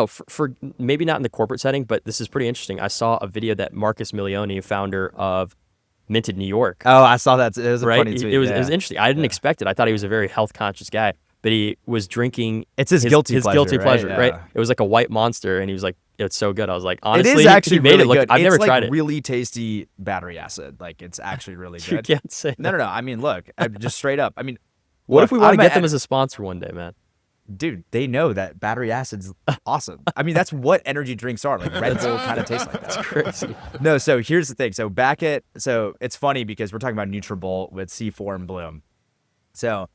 for maybe not in the corporate setting, but this is pretty interesting. I saw a video that Marcus Milioni, founder of Minted New York. Oh, I saw that. It was a funny tweet. It was interesting. I didn't expect it. I thought he was a very health conscious guy, but he was drinking. It's his guilty pleasure, right? It was like a white Monster, and he was like, "It's so good." I was like, honestly, it is actually he made really it look. good. I've never tried it. It's like really tasty battery acid. Like it's actually really good. You can't say. No. I mean, look, just straight up. I mean, what if we want to get them as a sponsor one day, man? Dude, they know that battery acid's awesome. I mean, that's what energy drinks are. Like Red Bull kind of tastes like that. That's crazy. No, so here's the thing. So it's funny because we're talking about Nutrabolt with C4 and Bloom. So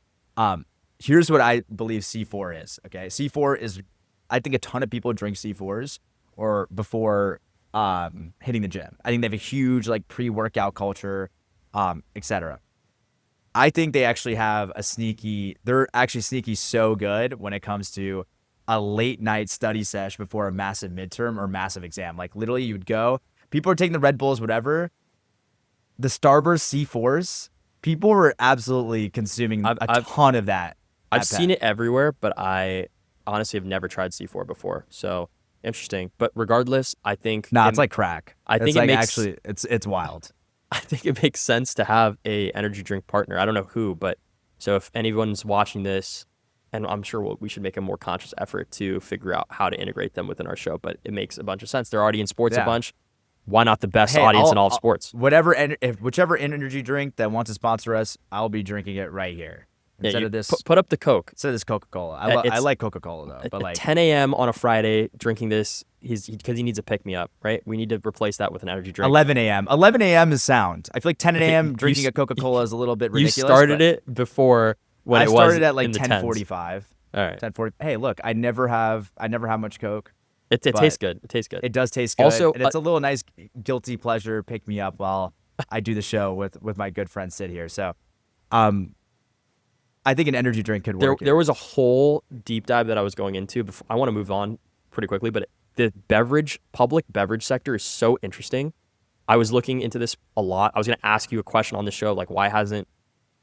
here's what I believe C4 is. Okay, C4 is, I think a ton of people drink C4s or before hitting the gym. I think they have a huge like pre-workout culture, etc. I think they actually have they're actually sneaky so good when it comes to a late night study sesh before a massive midterm or massive exam. Like literally you'd go, people are taking the Red Bulls, whatever. The Starburst C4s, people were absolutely consuming a ton of that. I've seen it everywhere, but I honestly have never tried C4 before. So interesting. But regardless, I think it's like crack. I think it's wild. I think it makes sense to have a energy drink partner. I don't know who, but so if anyone's watching this, and I'm sure we should make a more conscious effort to figure out how to integrate them within our show, but it makes a bunch of sense. They're already in sports a bunch. Why not the best audience in all of sports? Whichever energy drink that wants to sponsor us, I'll be drinking it right here. Instead of this, put up the Coke. Instead of this Coca-Cola. I like Coca-Cola though. But like 10 a.m. on a Friday, drinking this, because he needs a pick-me-up, right? We need to replace that with an energy drink. 11 a.m. 11 a.m. is sound. I feel like 10 a.m. drinking a Coca-Cola is a little bit ridiculous. You started it before when it was. I started at like 10:45. All right. 10:40. Hey, look, I never have much Coke. It tastes good. It tastes good. It does taste good. Also, and it's a little nice guilty pleasure pick me up while I do the show with my good friend Sid here. So, I think an energy drink could work. There was a whole deep dive that I was going into. I want to move on pretty quickly, but the public beverage sector is so interesting. I was looking into this a lot. I was going to ask you a question on the show, like why hasn't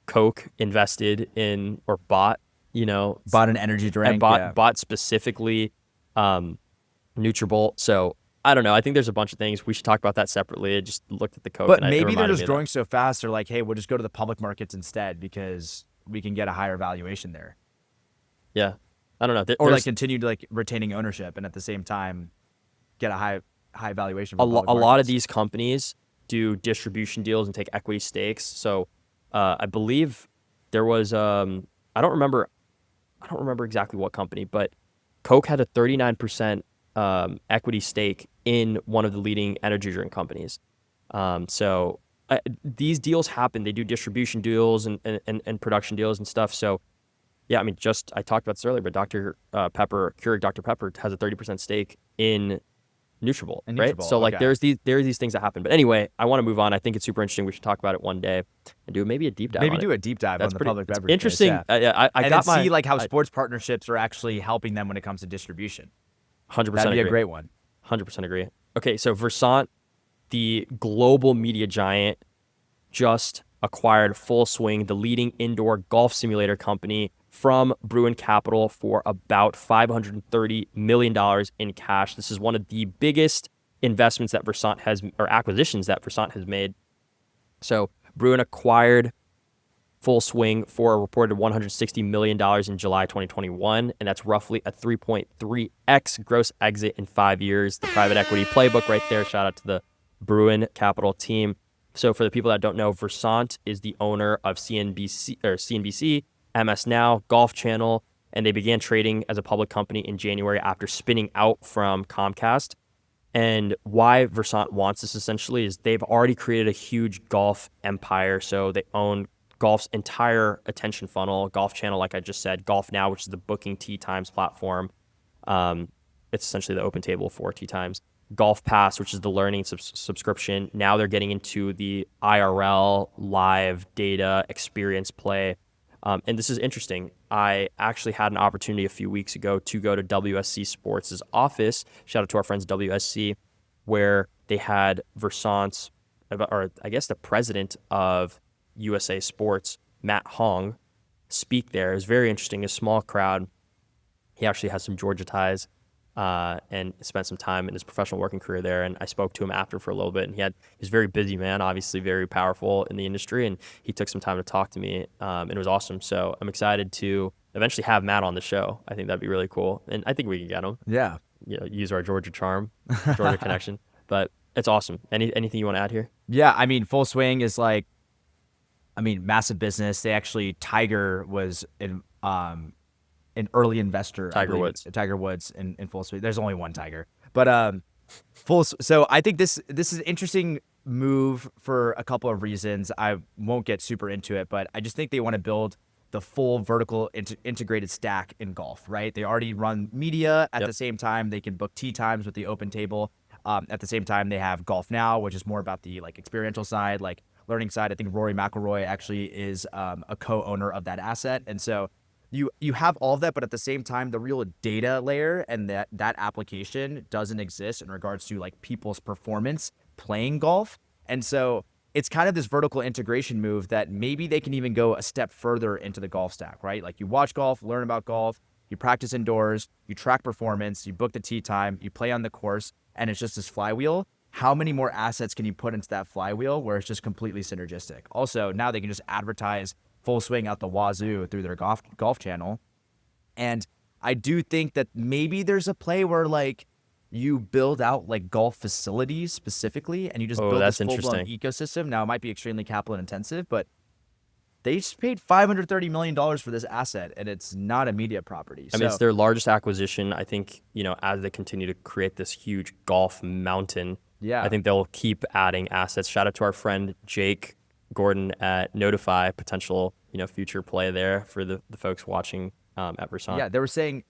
Coke invested in or bought an energy drink, and bought specifically Nutrabolt. So I don't know. I think there's a bunch of things. We should talk about that separately. I just looked at the Coke. But and maybe they're just growing so fast. They're like, hey, we'll just go to the public markets instead because we can get a higher valuation there. Yeah. I don't know. Or like continue to like retaining ownership and at the same time get a high valuation. A lot of these companies do distribution deals and take equity stakes. So I believe there was I don't remember exactly what company, but Coke had a 39% equity stake in one of the leading energy drink companies. So these deals happen. They do distribution deals and production deals and stuff. So yeah, I mean, I talked about this earlier, but Keurig Dr. Pepper has a 30% stake in Nutrabolt, right? So like there's these things that happen. But anyway, I want to move on. I think it's super interesting. We should talk about it one day and do maybe a deep dive. Maybe do a deep dive on the public beverage. Interesting. Space, yeah. I got see like how sports partnerships are actually helping them when it comes to distribution. 100% That'd be agree. a great one. 100% agree. Okay, so Versant, the global media giant, just acquired Full Swing, the leading indoor golf simulator company, from Bruin Capital for about $530 million in cash. This is one of the biggest investments that Versant has, or acquisitions that Versant has made. So Bruin acquired Full Swing for a reported $160 million in July 2021, and that's roughly a 3.3x gross exit in 5 years. The private equity playbook right there. Shout out to the Bruin Capital team. So for the people that don't know, Versant is the owner of CNBC, MS Now, Golf Channel, and they began trading as a public company in January after spinning out from Comcast. And why Versant wants this essentially is they've already created a huge golf empire. So they own golf's entire attention funnel, Golf Channel, like I just said, Golf Now, which is the booking tee times platform. It's essentially the open table for tee times. Golf Pass, which is the learning subscription. Now they're getting into the IRL, live data, experience play. And this is interesting. I actually had an opportunity a few weeks ago to go to WSC Sports' office. Shout out to our friends WSC, where they had Versant's, or I guess the president of USA Sports, Matt Hong, speak there. It was very interesting. A small crowd. He actually has some Georgia ties and spent some time in his professional working career there. And I spoke to him after for a little bit. And he's a very busy man, obviously very powerful in the industry. And he took some time to talk to me. And it was awesome. So I'm excited to eventually have Matt on the show. I think that'd be really cool. And I think we can get him. Yeah. Use our Georgia charm, Georgia connection. But it's awesome. Anything you want to add here? Yeah. I mean, Full Swing is like, massive business. They actually, Tiger was an early investor. Tiger Woods in Full Swing. There's only one Tiger, but so I think this is an interesting move for a couple of reasons. I won't get super into it, but I just think they want to build the full vertical integrated stack in golf, right? They already run media at the same time. They can book tee times with the open table. At the same time, they have Golf Now, which is more about the like experiential side, like learning side. I think Rory McIlroy actually is a co-owner of that asset. And so you have all of that, but at the same time, the real data layer and that application doesn't exist in regards to like people's performance playing golf. And so it's kind of this vertical integration move that maybe they can even go a step further into the golf stack, right? Like you watch golf, learn about golf, you practice indoors, you track performance, you book the tee time, you play on the course, and it's just this flywheel. How many more assets can you put into that flywheel where it's just completely synergistic? Also, now they can just advertise Full Swing out the wazoo through their golf channel. And I do think that maybe there's a play where like you build out like golf facilities specifically and you just build this full-blown ecosystem. Now, it might be extremely capital intensive, but they just paid $530 million for this asset, and it's not a media property. I mean, it's their largest acquisition. I think, as they continue to create this huge golf mountain, I think they'll keep adding assets. Shout out to our friend Jake Gordon at Notify, potential, future play there for the folks watching at Versant. Yeah, they were saying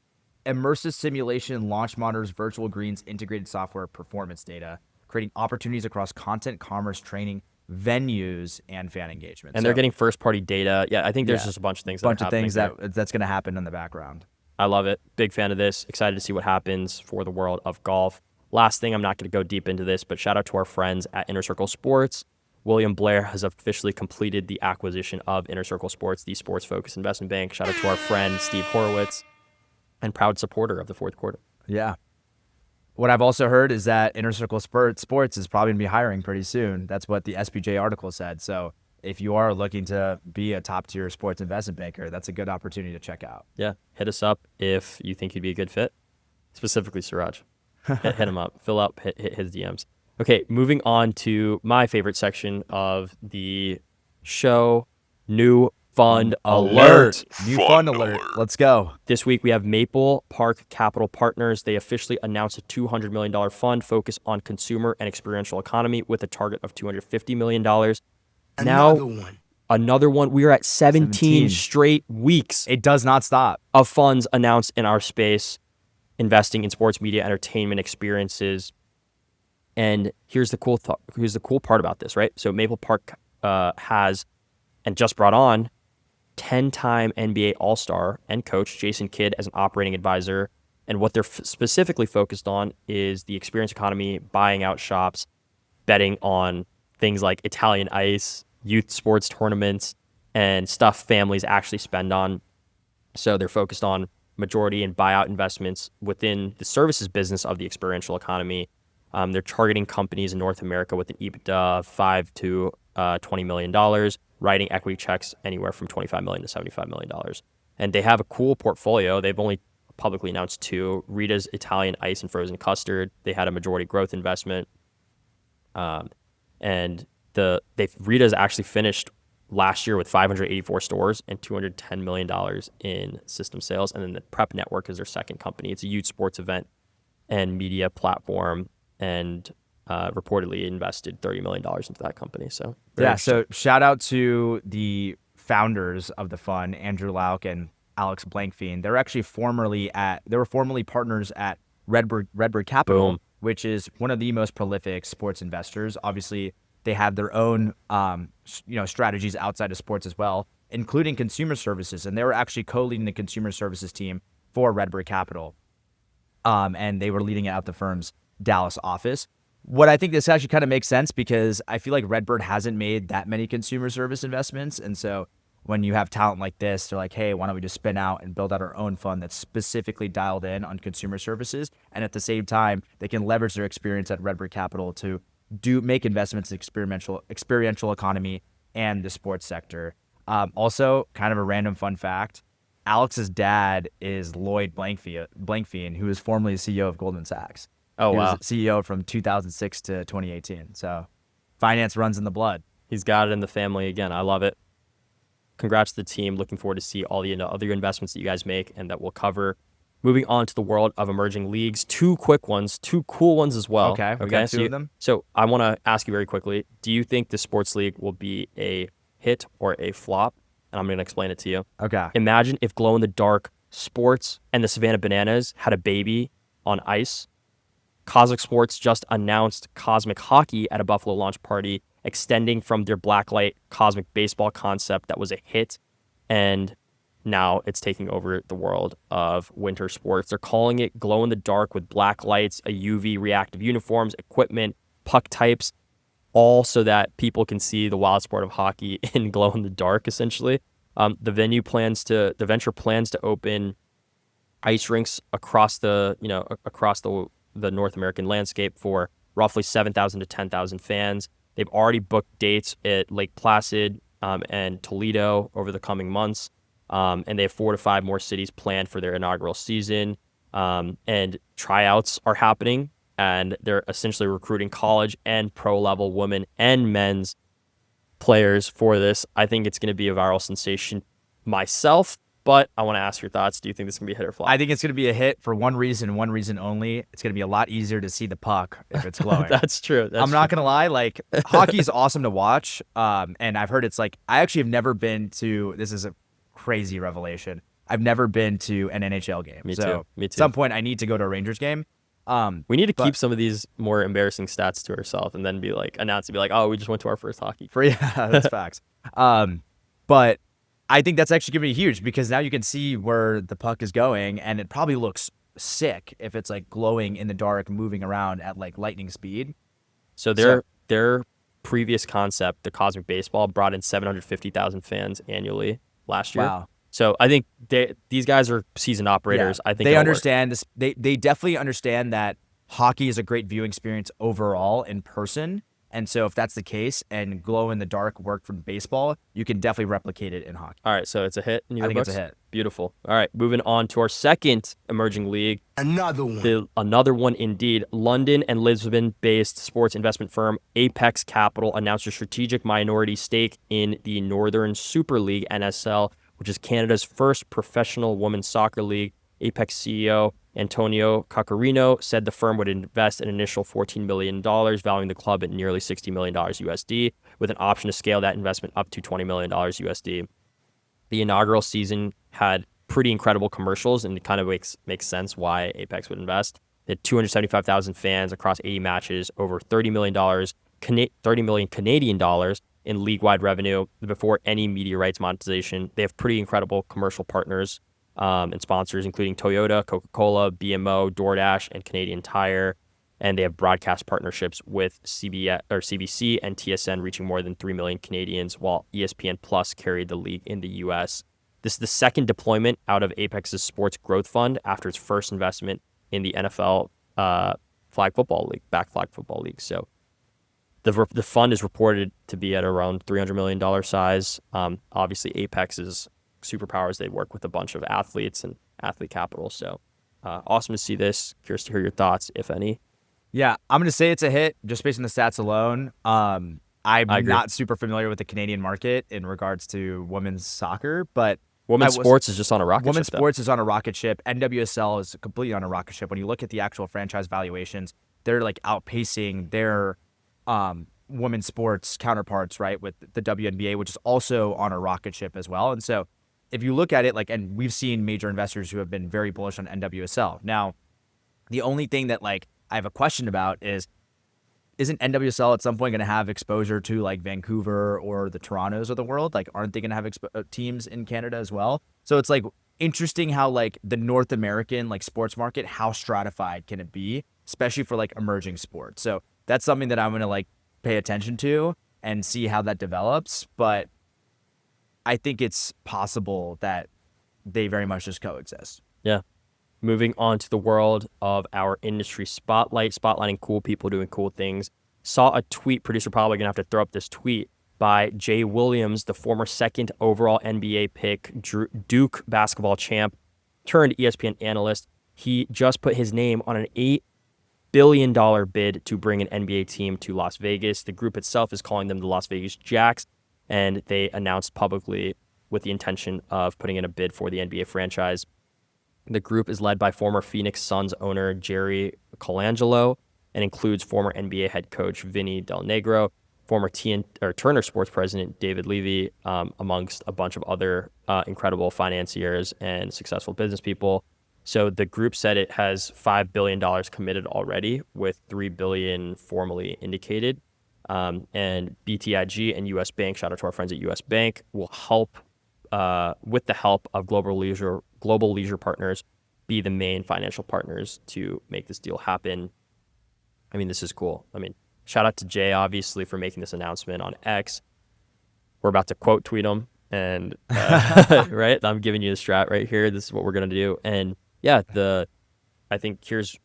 immersive simulation, launch monitors, virtual greens, integrated software, performance data, creating opportunities across content, commerce, training, venues, and fan engagement. And they're getting first-party data. Yeah, I think there's just a bunch of things. That's going to happen in the background. I love it. Big fan of this. Excited to see what happens for the world of golf. Last thing, I'm not going to go deep into this, but shout out to our friends at Inner Circle Sports. William Blair has officially completed the acquisition of Inner Circle Sports, the sports-focused investment bank. Shout out to our friend Steve Horowitz, and proud supporter of the fourth quarter. Yeah. what I've also heard is that Inner Circle Sports is probably going to be hiring pretty soon. That's what the SBJ article said. So if you are looking to be a top-tier sports investment banker, that's a good opportunity to check out. Yeah, hit us up if you think you'd be a good fit, specifically Suraj. hit him up, fill up, hit his DMs. Okay, moving on to my favorite section of the show, New Fund Alert. New Fund Alert. Let's go. This week we have Maple Park Capital Partners. They officially announced a $200 million fund focused on consumer and experiential economy with a target of $250 million. Another one. We are at 17 straight weeks. It does not stop. Of funds announced in our space, investing in sports media, entertainment experiences. And here's the cool part about this, right? So Maple Park has and just brought on 10-time NBA All-Star and coach Jason Kidd as an operating advisor. And what they're specifically focused on is the experience economy, buying out shops, betting on things like Italian ice, youth sports tournaments, and stuff families actually spend on. So they're focused on majority and buyout investments within the services business of the experiential economy. They're targeting companies in North America with an EBITDA of $5 to $20 million, writing equity checks anywhere from $25 million to $75 million. And they have a cool portfolio. They've only publicly announced two: Rita's Italian ice and frozen custard. They had a majority growth investment. And Rita's actually finished last year with 584 stores and $210 million in system sales. And then the Prep Network is their second company. It's a youth sports event and media platform, and reportedly invested $30 million into that company. So yeah, so shout out to the founders of the fund, Andrew Lauk and Alex Blankfein. They're actually formerly partners at Redbird Capital, Boom. Which is one of the most prolific sports investors. Obviously, they have their own strategies outside of sports as well, including consumer services. And they were actually co-leading the consumer services team for Redbird Capital. And they were leading out the firm's Dallas office. What I think this actually kind of makes sense, because I feel like Redbird hasn't made that many consumer service investments. And so when you have talent like this, they're like, hey, why don't we just spin out and build out our own fund that's specifically dialed in on consumer services? And at the same time, they can leverage their experience at Redbird Capital to make investments in experiential economy and the sports sector. Also, kind of a random fun fact, Alex's dad is Lloyd Blankfein, who is formerly the CEO of Goldman Sachs. Oh, he wow. was CEO from 2006 to 2018. So finance runs in the blood. He's got it in the family again. I love it. Congrats to the team. Looking forward to see all the other investments that you guys make and that we'll cover. Moving on to the world of emerging leagues. Two quick ones, two cool ones as well. Okay, we got two of them. So I want to ask you very quickly, do you think the sports league will be a hit or a flop? And I'm going to explain it to you. Okay. Imagine if glow-in-the-dark sports and the Savannah Bananas had a baby on ice. Cosmic Sports just announced Cosmic Hockey at a Buffalo launch party, extending from their blacklight Cosmic Baseball concept that was a hit, and now it's taking over the world of winter sports. They're calling it glow in the dark with black lights, a UV reactive uniforms, equipment, puck types, all so that people can see the wild sport of hockey in glow in the dark, essentially. The venture plans to open ice rinks across the North American landscape for roughly 7,000 to 10,000 fans. They've already booked dates at Lake Placid and Toledo over the coming months. And they have 4 to 5 more cities planned for their inaugural season. And tryouts are happening, and they're essentially recruiting college and pro level women and men's players for this. I think it's going to be a viral sensation myself, but I want to ask your thoughts. Do you think this is going to be a hit or flop? I think it's going to be a hit for one reason only. It's going to be a lot easier to see the puck if it's glowing. That's true. I'm not going to lie. Like, hockey is awesome to watch. And I've heard it's like, I actually have never been to, this is a crazy revelation, I've never been to an NHL game. Me too. Me too. At some point, I need to go to a Rangers game. We need to keep some of these more embarrassing stats to ourselves and then be like, announce to be like, oh, we just went to our first hockey. Yeah, that's facts. But I think that's actually going to be huge, because now you can see where the puck is going, and it probably looks sick if it's like glowing in the dark, moving around at like lightning speed. So their previous concept, the Cosmic Baseball, brought in 750,000 fans annually last year. Wow. So I think these guys are seasoned operators. Yeah, I think they understand this. They definitely understand that hockey is a great viewing experience overall in person. And so if that's the case and glow in the dark work from baseball, you can definitely replicate it in hockey. All right, so it's a hit in your books? It's a hit. Beautiful. All right, moving on to our second emerging league. Another one. Another one indeed. London and Lisbon-based sports investment firm Apex Capital announced a strategic minority stake in the Northern Super League, NSL, which is Canada's first professional women's soccer league. Apex CEO Antonio Caccarino said the firm would invest an initial $14 million, valuing the club at nearly $60 million USD, with an option to scale that investment up to $20 million USD. The inaugural season had pretty incredible commercials, and it kind of makes sense why Apex would invest. They had 275,000 fans across 80 matches, over $30 million Canadian dollars in league-wide revenue before any media rights monetization. They have pretty incredible commercial partners and sponsors, including Toyota, Coca-Cola, BMO, DoorDash, and Canadian Tire. And they have broadcast partnerships with CBC and TSN, reaching more than 3 million Canadians, while ESPN Plus carried the league in the U.S. This is the second deployment out of Apex's sports growth fund after its first investment in the NFL flag football league. So the fund is reported to be at around $300 million size. Obviously, Apex's superpowers, they work with a bunch of athletes and athlete capital. So awesome to see this. Curious to hear your thoughts, if any. Yeah, I'm going to say it's a hit just based on the stats alone. I'm not super familiar with the Canadian market in regards to women's soccer, but women's sports is just on a rocket ship. Women's sports is on a rocket ship. NWSL is completely on a rocket ship. When you look at the actual franchise valuations, they're like outpacing their women's sports counterparts, right, with the WNBA, which is also on a rocket ship as well. And so if you look at it, and we've seen major investors who have been very bullish on NWSL. Now, the only thing that I have a question about isn't NWSL at some point going to have exposure to Vancouver or the Torontos of the world? Aren't they going to have teams in Canada as well? So it's interesting how the North American sports market, how stratified can it be, especially for emerging sports. So that's something that I'm going to pay attention to and see how that develops. But I think it's possible that they very much just coexist. Yeah. Moving on to the world of our industry spotlighting cool people doing cool things. Saw a tweet, producer probably going to have to throw up this tweet, by Jay Williams, the former second overall NBA pick, Duke basketball champ, turned ESPN analyst. He just put his name on an $8 billion bid to bring an NBA team to Las Vegas. The group itself is calling them the Las Vegas Jacks, and they announced publicly with the intention of putting in a bid for the NBA franchise. The group is led by former Phoenix Suns owner Jerry Colangelo and includes former NBA head coach Vinny Del Negro, former Turner Sports president David Levy, amongst a bunch of other incredible financiers and successful business people. So the group said it has $5 billion committed already, with $3 billion formally indicated. And BTIG and U.S. Bank, shout out to our friends at U.S. Bank, will help with the help of Global Leisure Partners, be the main financial partners to make this deal happen. I mean, this is cool. I mean, shout out to Jay, obviously, for making this announcement on X. We're about to quote tweet him, and right, I'm giving you the strat right here. This is what we're gonna do, and yeah, I think here's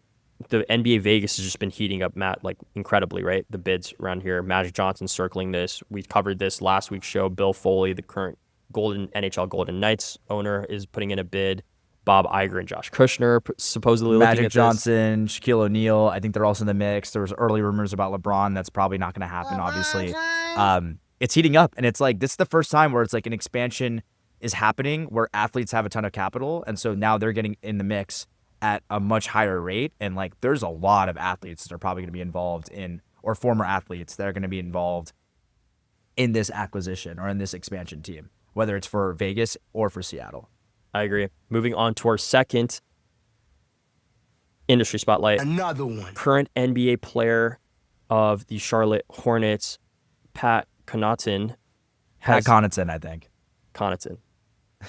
the NBA Vegas has just been heating up, Matt, incredibly, right? The bids around here. Magic Johnson circling this. We covered this last week's show. Bill Foley, the current NHL Golden Knights owner, is putting in a bid. Bob Iger and Josh Kushner supposedly looking at Magic Johnson, Shaquille O'Neal. I think they're also in the mix. There was early rumors about LeBron. That's probably not going to happen, obviously. It's heating up, and it's this is the first time where it's an expansion is happening where athletes have a ton of capital, and so now they're getting in the mix at a much higher rate. And there's a lot of athletes that are probably going to be involved in, or former athletes that are going to be involved in this acquisition or in this expansion team, whether it's for Vegas or for Seattle. I agree. Moving on to our second industry spotlight. Another one. Current NBA player of the Charlotte Hornets, Pat Connaughton. Connaughton, I think. Connaughton.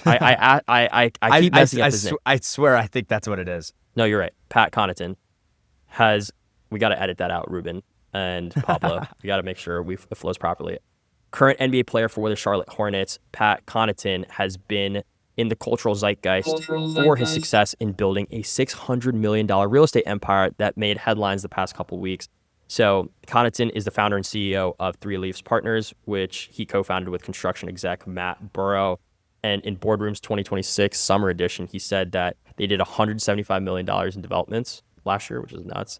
I keep messing up his name. I swear I think that's what it is. No, you're right. Pat Connaughton we got to edit that out, Ruben and Pablo. We got to make sure it flows properly. Current NBA player for the Charlotte Hornets, Pat Connaughton, has been in the cultural zeitgeist for his success in building a $600 million real estate empire that made headlines the past couple weeks. So Connaughton is the founder and CEO of Three Leaves Partners, which he co-founded with construction exec Matt Burrow. And in Boardrooms 2026 Summer Edition, he said that they did $175 million in developments last year, which is nuts.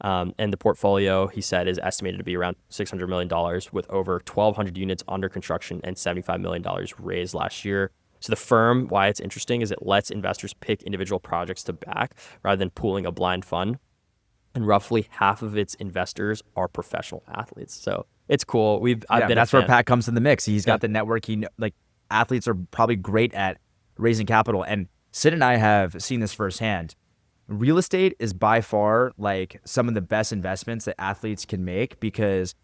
And the portfolio, he said, is estimated to be around $600 million with over 1,200 units under construction and $75 million raised last year. So the firm, why it's interesting, is it lets investors pick individual projects to back rather than pooling a blind fund. And roughly half of its investors are professional athletes. So it's cool. That's where Pat comes in the mix. He's got the network. Athletes are probably great at raising capital. And Sid and I have seen this firsthand. Real estate is by far like some of the best investments that athletes can make because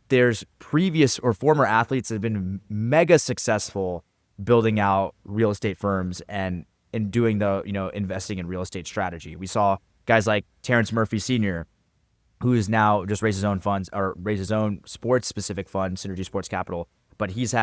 there's previous or former athletes that have been mega successful building out real estate firms and doing the, investing in real estate strategy. We saw guys like Terrence Murphy Sr., who is now just raised his own funds or raised his own sports specific fund, Synergy Sports Capital. But he's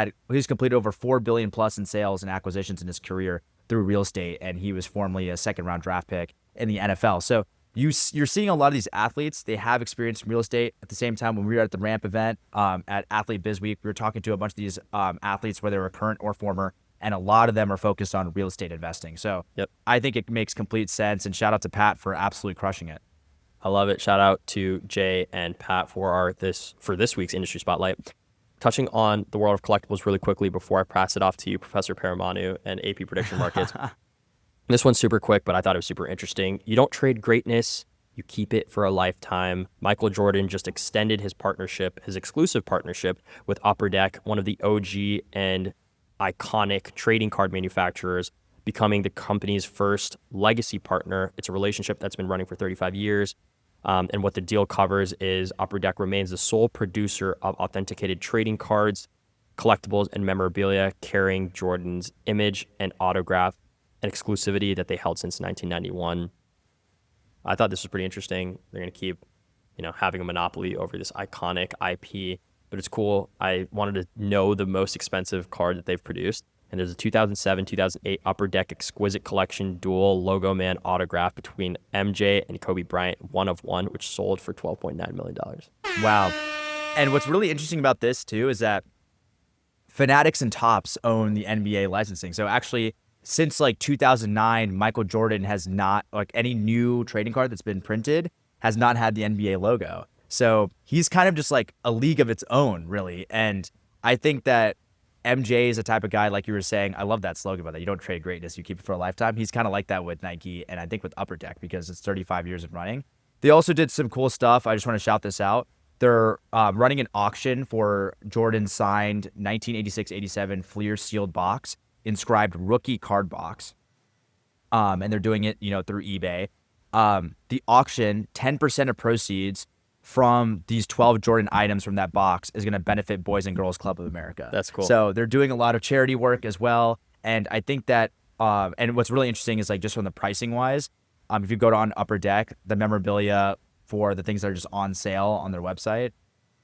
completed over $4 billion plus in sales and acquisitions in his career through real estate, and he was formerly a second-round draft pick in the NFL. So you're seeing a lot of these athletes. They have experience in real estate. At the same time, when we were at the Ramp event at Athlete Biz Week, we were talking to a bunch of these athletes, whether they were current or former, and a lot of them are focused on real estate investing. So I think it makes complete sense, and shout out to Pat for absolutely crushing it. I love it. Shout out to Jay and Pat for this week's Industry Spotlight. Touching on the world of collectibles really quickly before I pass it off to you, Professor Paramanu and AP Prediction Markets. This one's super quick, but I thought it was super interesting. You don't trade greatness, you keep it for a lifetime. Michael Jordan just extended his exclusive partnership with Upper Deck, one of the OG and iconic trading card manufacturers, becoming the company's first legacy partner. It's a relationship that's been running for 35 years. And what the deal covers is Upper Deck remains the sole producer of authenticated trading cards, collectibles, and memorabilia carrying Jordan's image and autograph, an exclusivity that they held since 1991. I thought this was pretty interesting. They're going to keep, having a monopoly over this iconic IP, but it's cool. I wanted to know the most expensive card that they've produced. And there's a 2007-2008 Upper Deck Exquisite Collection dual Logo Man autograph between MJ and Kobe Bryant, 1 of 1, which sold for $12.9 million. Wow. And what's really interesting about this, too, is that Fanatics and Topps own the NBA licensing. So actually, since 2009, Michael Jordan has not, any new trading card that's been printed has not had the NBA logo. So he's kind of just a league of its own, really. And I think that MJ is the type of guy, like you were saying, I love that slogan about that. You don't trade greatness, you keep it for a lifetime. He's kind of like that with Nike and I think with Upper Deck because it's 35 years of running. They also did some cool stuff. I just want to shout this out. They're running an auction for Jordan's signed 1986-87 Fleer sealed box, inscribed rookie card box. And they're doing it, through eBay. The auction, 10% of proceeds from these 12 Jordan items from that box is going to benefit Boys and Girls Club of America. That's cool. So they're doing a lot of charity work as well. And I think that, and what's really interesting is just from the pricing wise, if you go on Upper Deck, the memorabilia for the things that are just on sale on their website,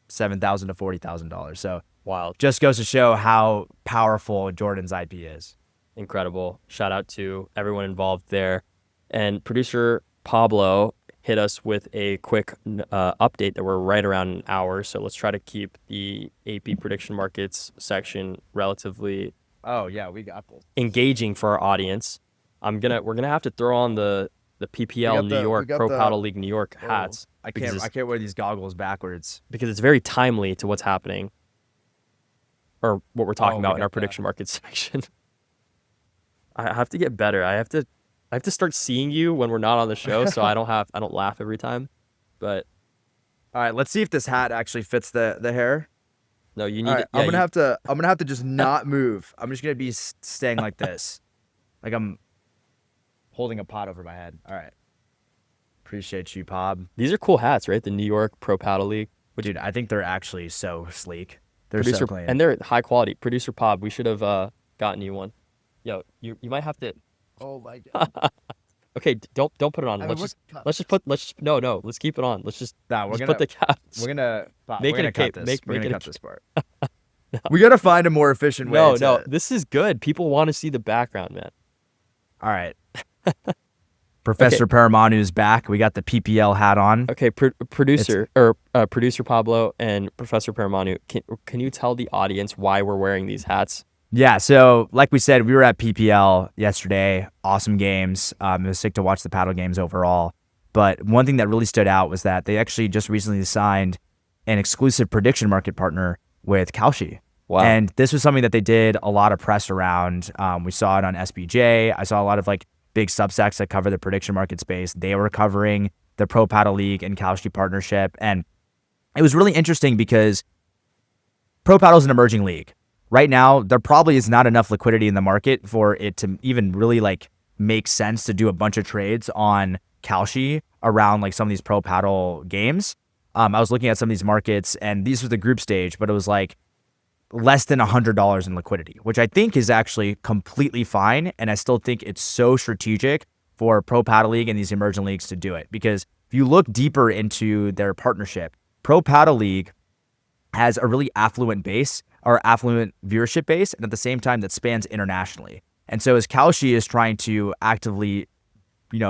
$7,000 to $40,000. So wild. Just goes to show how powerful Jordan's IP is. Incredible. Shout out to everyone involved there. And producer Pablo hit us with a quick update that we're right around an hour. So let's try to keep the AP Prediction Markets section relatively we got this. Engaging for our audience. We're gonna have to throw on the PPL New York Pro Paddle League New York hats. I can't wear these goggles backwards because it's very timely to what's happening or what we're talking about in our prediction markets section. I have to get better. I have to start seeing you when we're not on the show, so I don't laugh every time. But all right, let's see if this hat actually fits the hair. No, you need. Right, I'm gonna have to just not move. I'm just gonna be staying like this, like I'm holding a pot over my head. All right. Appreciate you, Pob. These are cool hats, right? The New York Pro Paddle League. Dude, I think they're actually so sleek. They're so clean. And they're high quality. Producer Pob, we should have gotten you one. Yo, you might have to. Oh my god. Okay, don't put it on. Let's keep it on. Let's just put the caps. We're gonna make we're it a cut cape. this. We're gonna cut this part. We got to find a more efficient way. No, this is good. People want to see the background, man. All right. Professor Paramanu's back. We got the PPL hat on. Okay, producer Pablo and Professor Paramanu, can you tell the audience why we're wearing these hats? Yeah, so like we said, we were at PPL yesterday. Awesome games. It was sick to watch the paddle games overall. But one thing that really stood out was that they actually just recently signed an exclusive prediction market partner with Kalshi. Wow. And this was something that they did a lot of press around. We saw it on SBJ. I saw a lot of like big subsects that cover the prediction market space. They were covering the Pro Paddle League and Kalshi partnership. And it was really interesting because Pro Paddle is an emerging league. Right now, there probably is not enough liquidity in the market for it to even really like make sense to do a bunch of trades on Kalshi around like some of these Pro Paddle games. I was looking at some of these markets, and these were the group stage, but it was like less than $100 in liquidity, which I think is actually completely fine. And I still think it's so strategic for Pro Paddle League and these emerging leagues to do it. Because if you look deeper into their partnership, Pro Paddle League has a really affluent base or affluent viewership base, and at the same time that spans internationally. And so as Kalshi is trying to actively,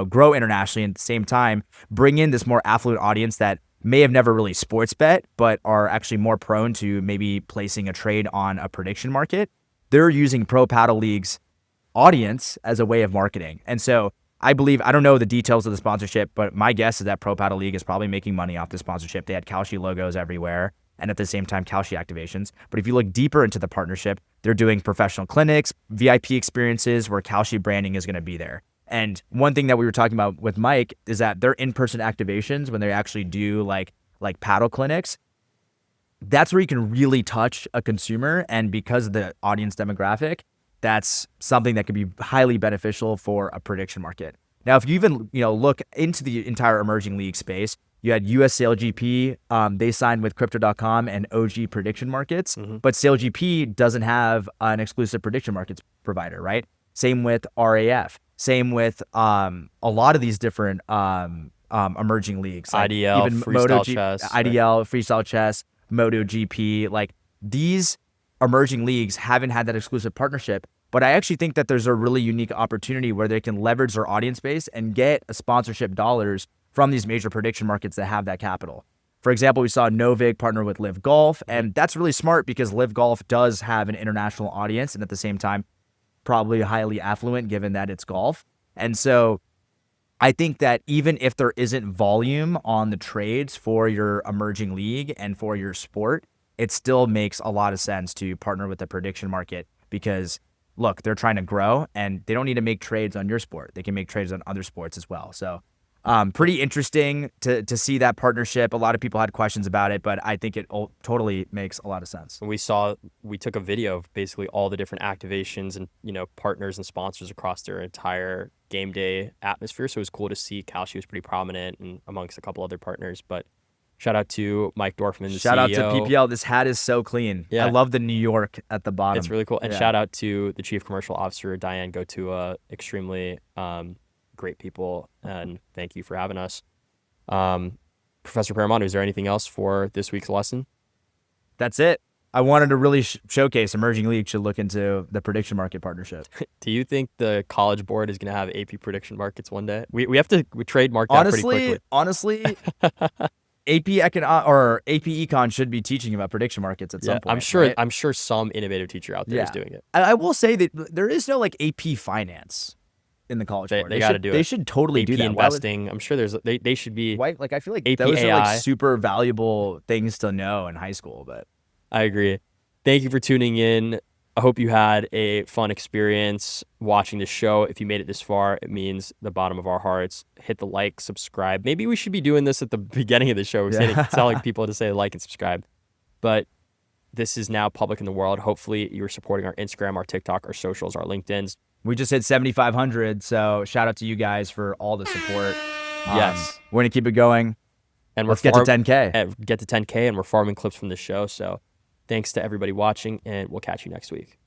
grow internationally, and at the same time bring in this more affluent audience that may have never really sports bet, but are actually more prone to maybe placing a trade on a prediction market, they're using Pro Paddle League's audience as a way of marketing. And so I believe, I don't know the details of the sponsorship, but my guess is that Pro Paddle League is probably making money off the sponsorship. They had Kalshi logos everywhere, and at the same time, Kalshi activations. But if you look deeper into the partnership, they're doing professional clinics, VIP experiences where Kalshi branding is going to be there. And one thing that we were talking about with Mike is that their in-person activations, when they actually do like paddle clinics, that's where you can really touch a consumer. And because of the audience demographic, that's something that could be highly beneficial for a prediction market. Now, if you even look into the entire emerging league space, you had US SailGP, they signed with Crypto.com and OG Prediction Markets, but SailGP doesn't have an exclusive prediction markets provider, right? Same with RAF. Same with a lot of these different emerging leagues. Like IDL, even Freestyle Chess. IDL, Freestyle Chess, MotoGP. Like these emerging leagues haven't had that exclusive partnership, but I actually think that there's a really unique opportunity where they can leverage their audience base and get a sponsorship dollars from these major prediction markets that have that capital. For example, we saw Novak partner with Live Golf, and that's really smart because Live Golf does have an international audience and at the same time, probably highly affluent given that it's golf. And so I think that even if there isn't volume on the trades for your emerging league and for your sport, it still makes a lot of sense to partner with the prediction market because, look, they're trying to grow and they don't need to make trades on your sport. They can make trades on other sports as well. So pretty interesting to see that partnership. A lot of people had questions about it, but I think it totally makes a lot of sense. And we took a video of basically all the different activations and, partners and sponsors across their entire game day atmosphere. So it was cool to see Kalshi was pretty prominent and amongst a couple other partners. But shout out to Mike Dorfman, the shout CEO. Out to PPL. This hat is so clean. Yeah. I love the New York at the bottom. It's really cool. And shout out to the Chief Commercial Officer, Diane Gotua, extremely great people, and thank you for having us. Professor Paramount, is there anything else for this week's lesson? That's it. I wanted to really showcase emerging leagues should look into the prediction market partnership. Do you think the College Board is going to have AP prediction markets one day? We have to trademark that pretty quickly. Honestly, AP Econ should be teaching about prediction markets at some point. I'm sure. Right? I'm sure some innovative teacher out there is doing it. I will say that there is no AP Finance in the College Board. They got to do it. They should totally do that. Investing. I'm sure they should be. Why? I feel like AP those AI. are super valuable things to know in high school. But I agree. Thank you for tuning in. I hope you had a fun experience watching the show. If you made it this far, it means the bottom of our hearts. Hit the like, subscribe. Maybe we should be doing this at the beginning of the show. We're telling people to say like and subscribe. But this is now public in the world. Hopefully you're supporting our Instagram, our TikTok, our socials, our LinkedIns. We just hit 7,500, so shout out to you guys for all the support. Yes. We're going to keep it going, and let's get to 10K. Get to 10K, and we're farming clips from the show, so thanks to everybody watching, and we'll catch you next week.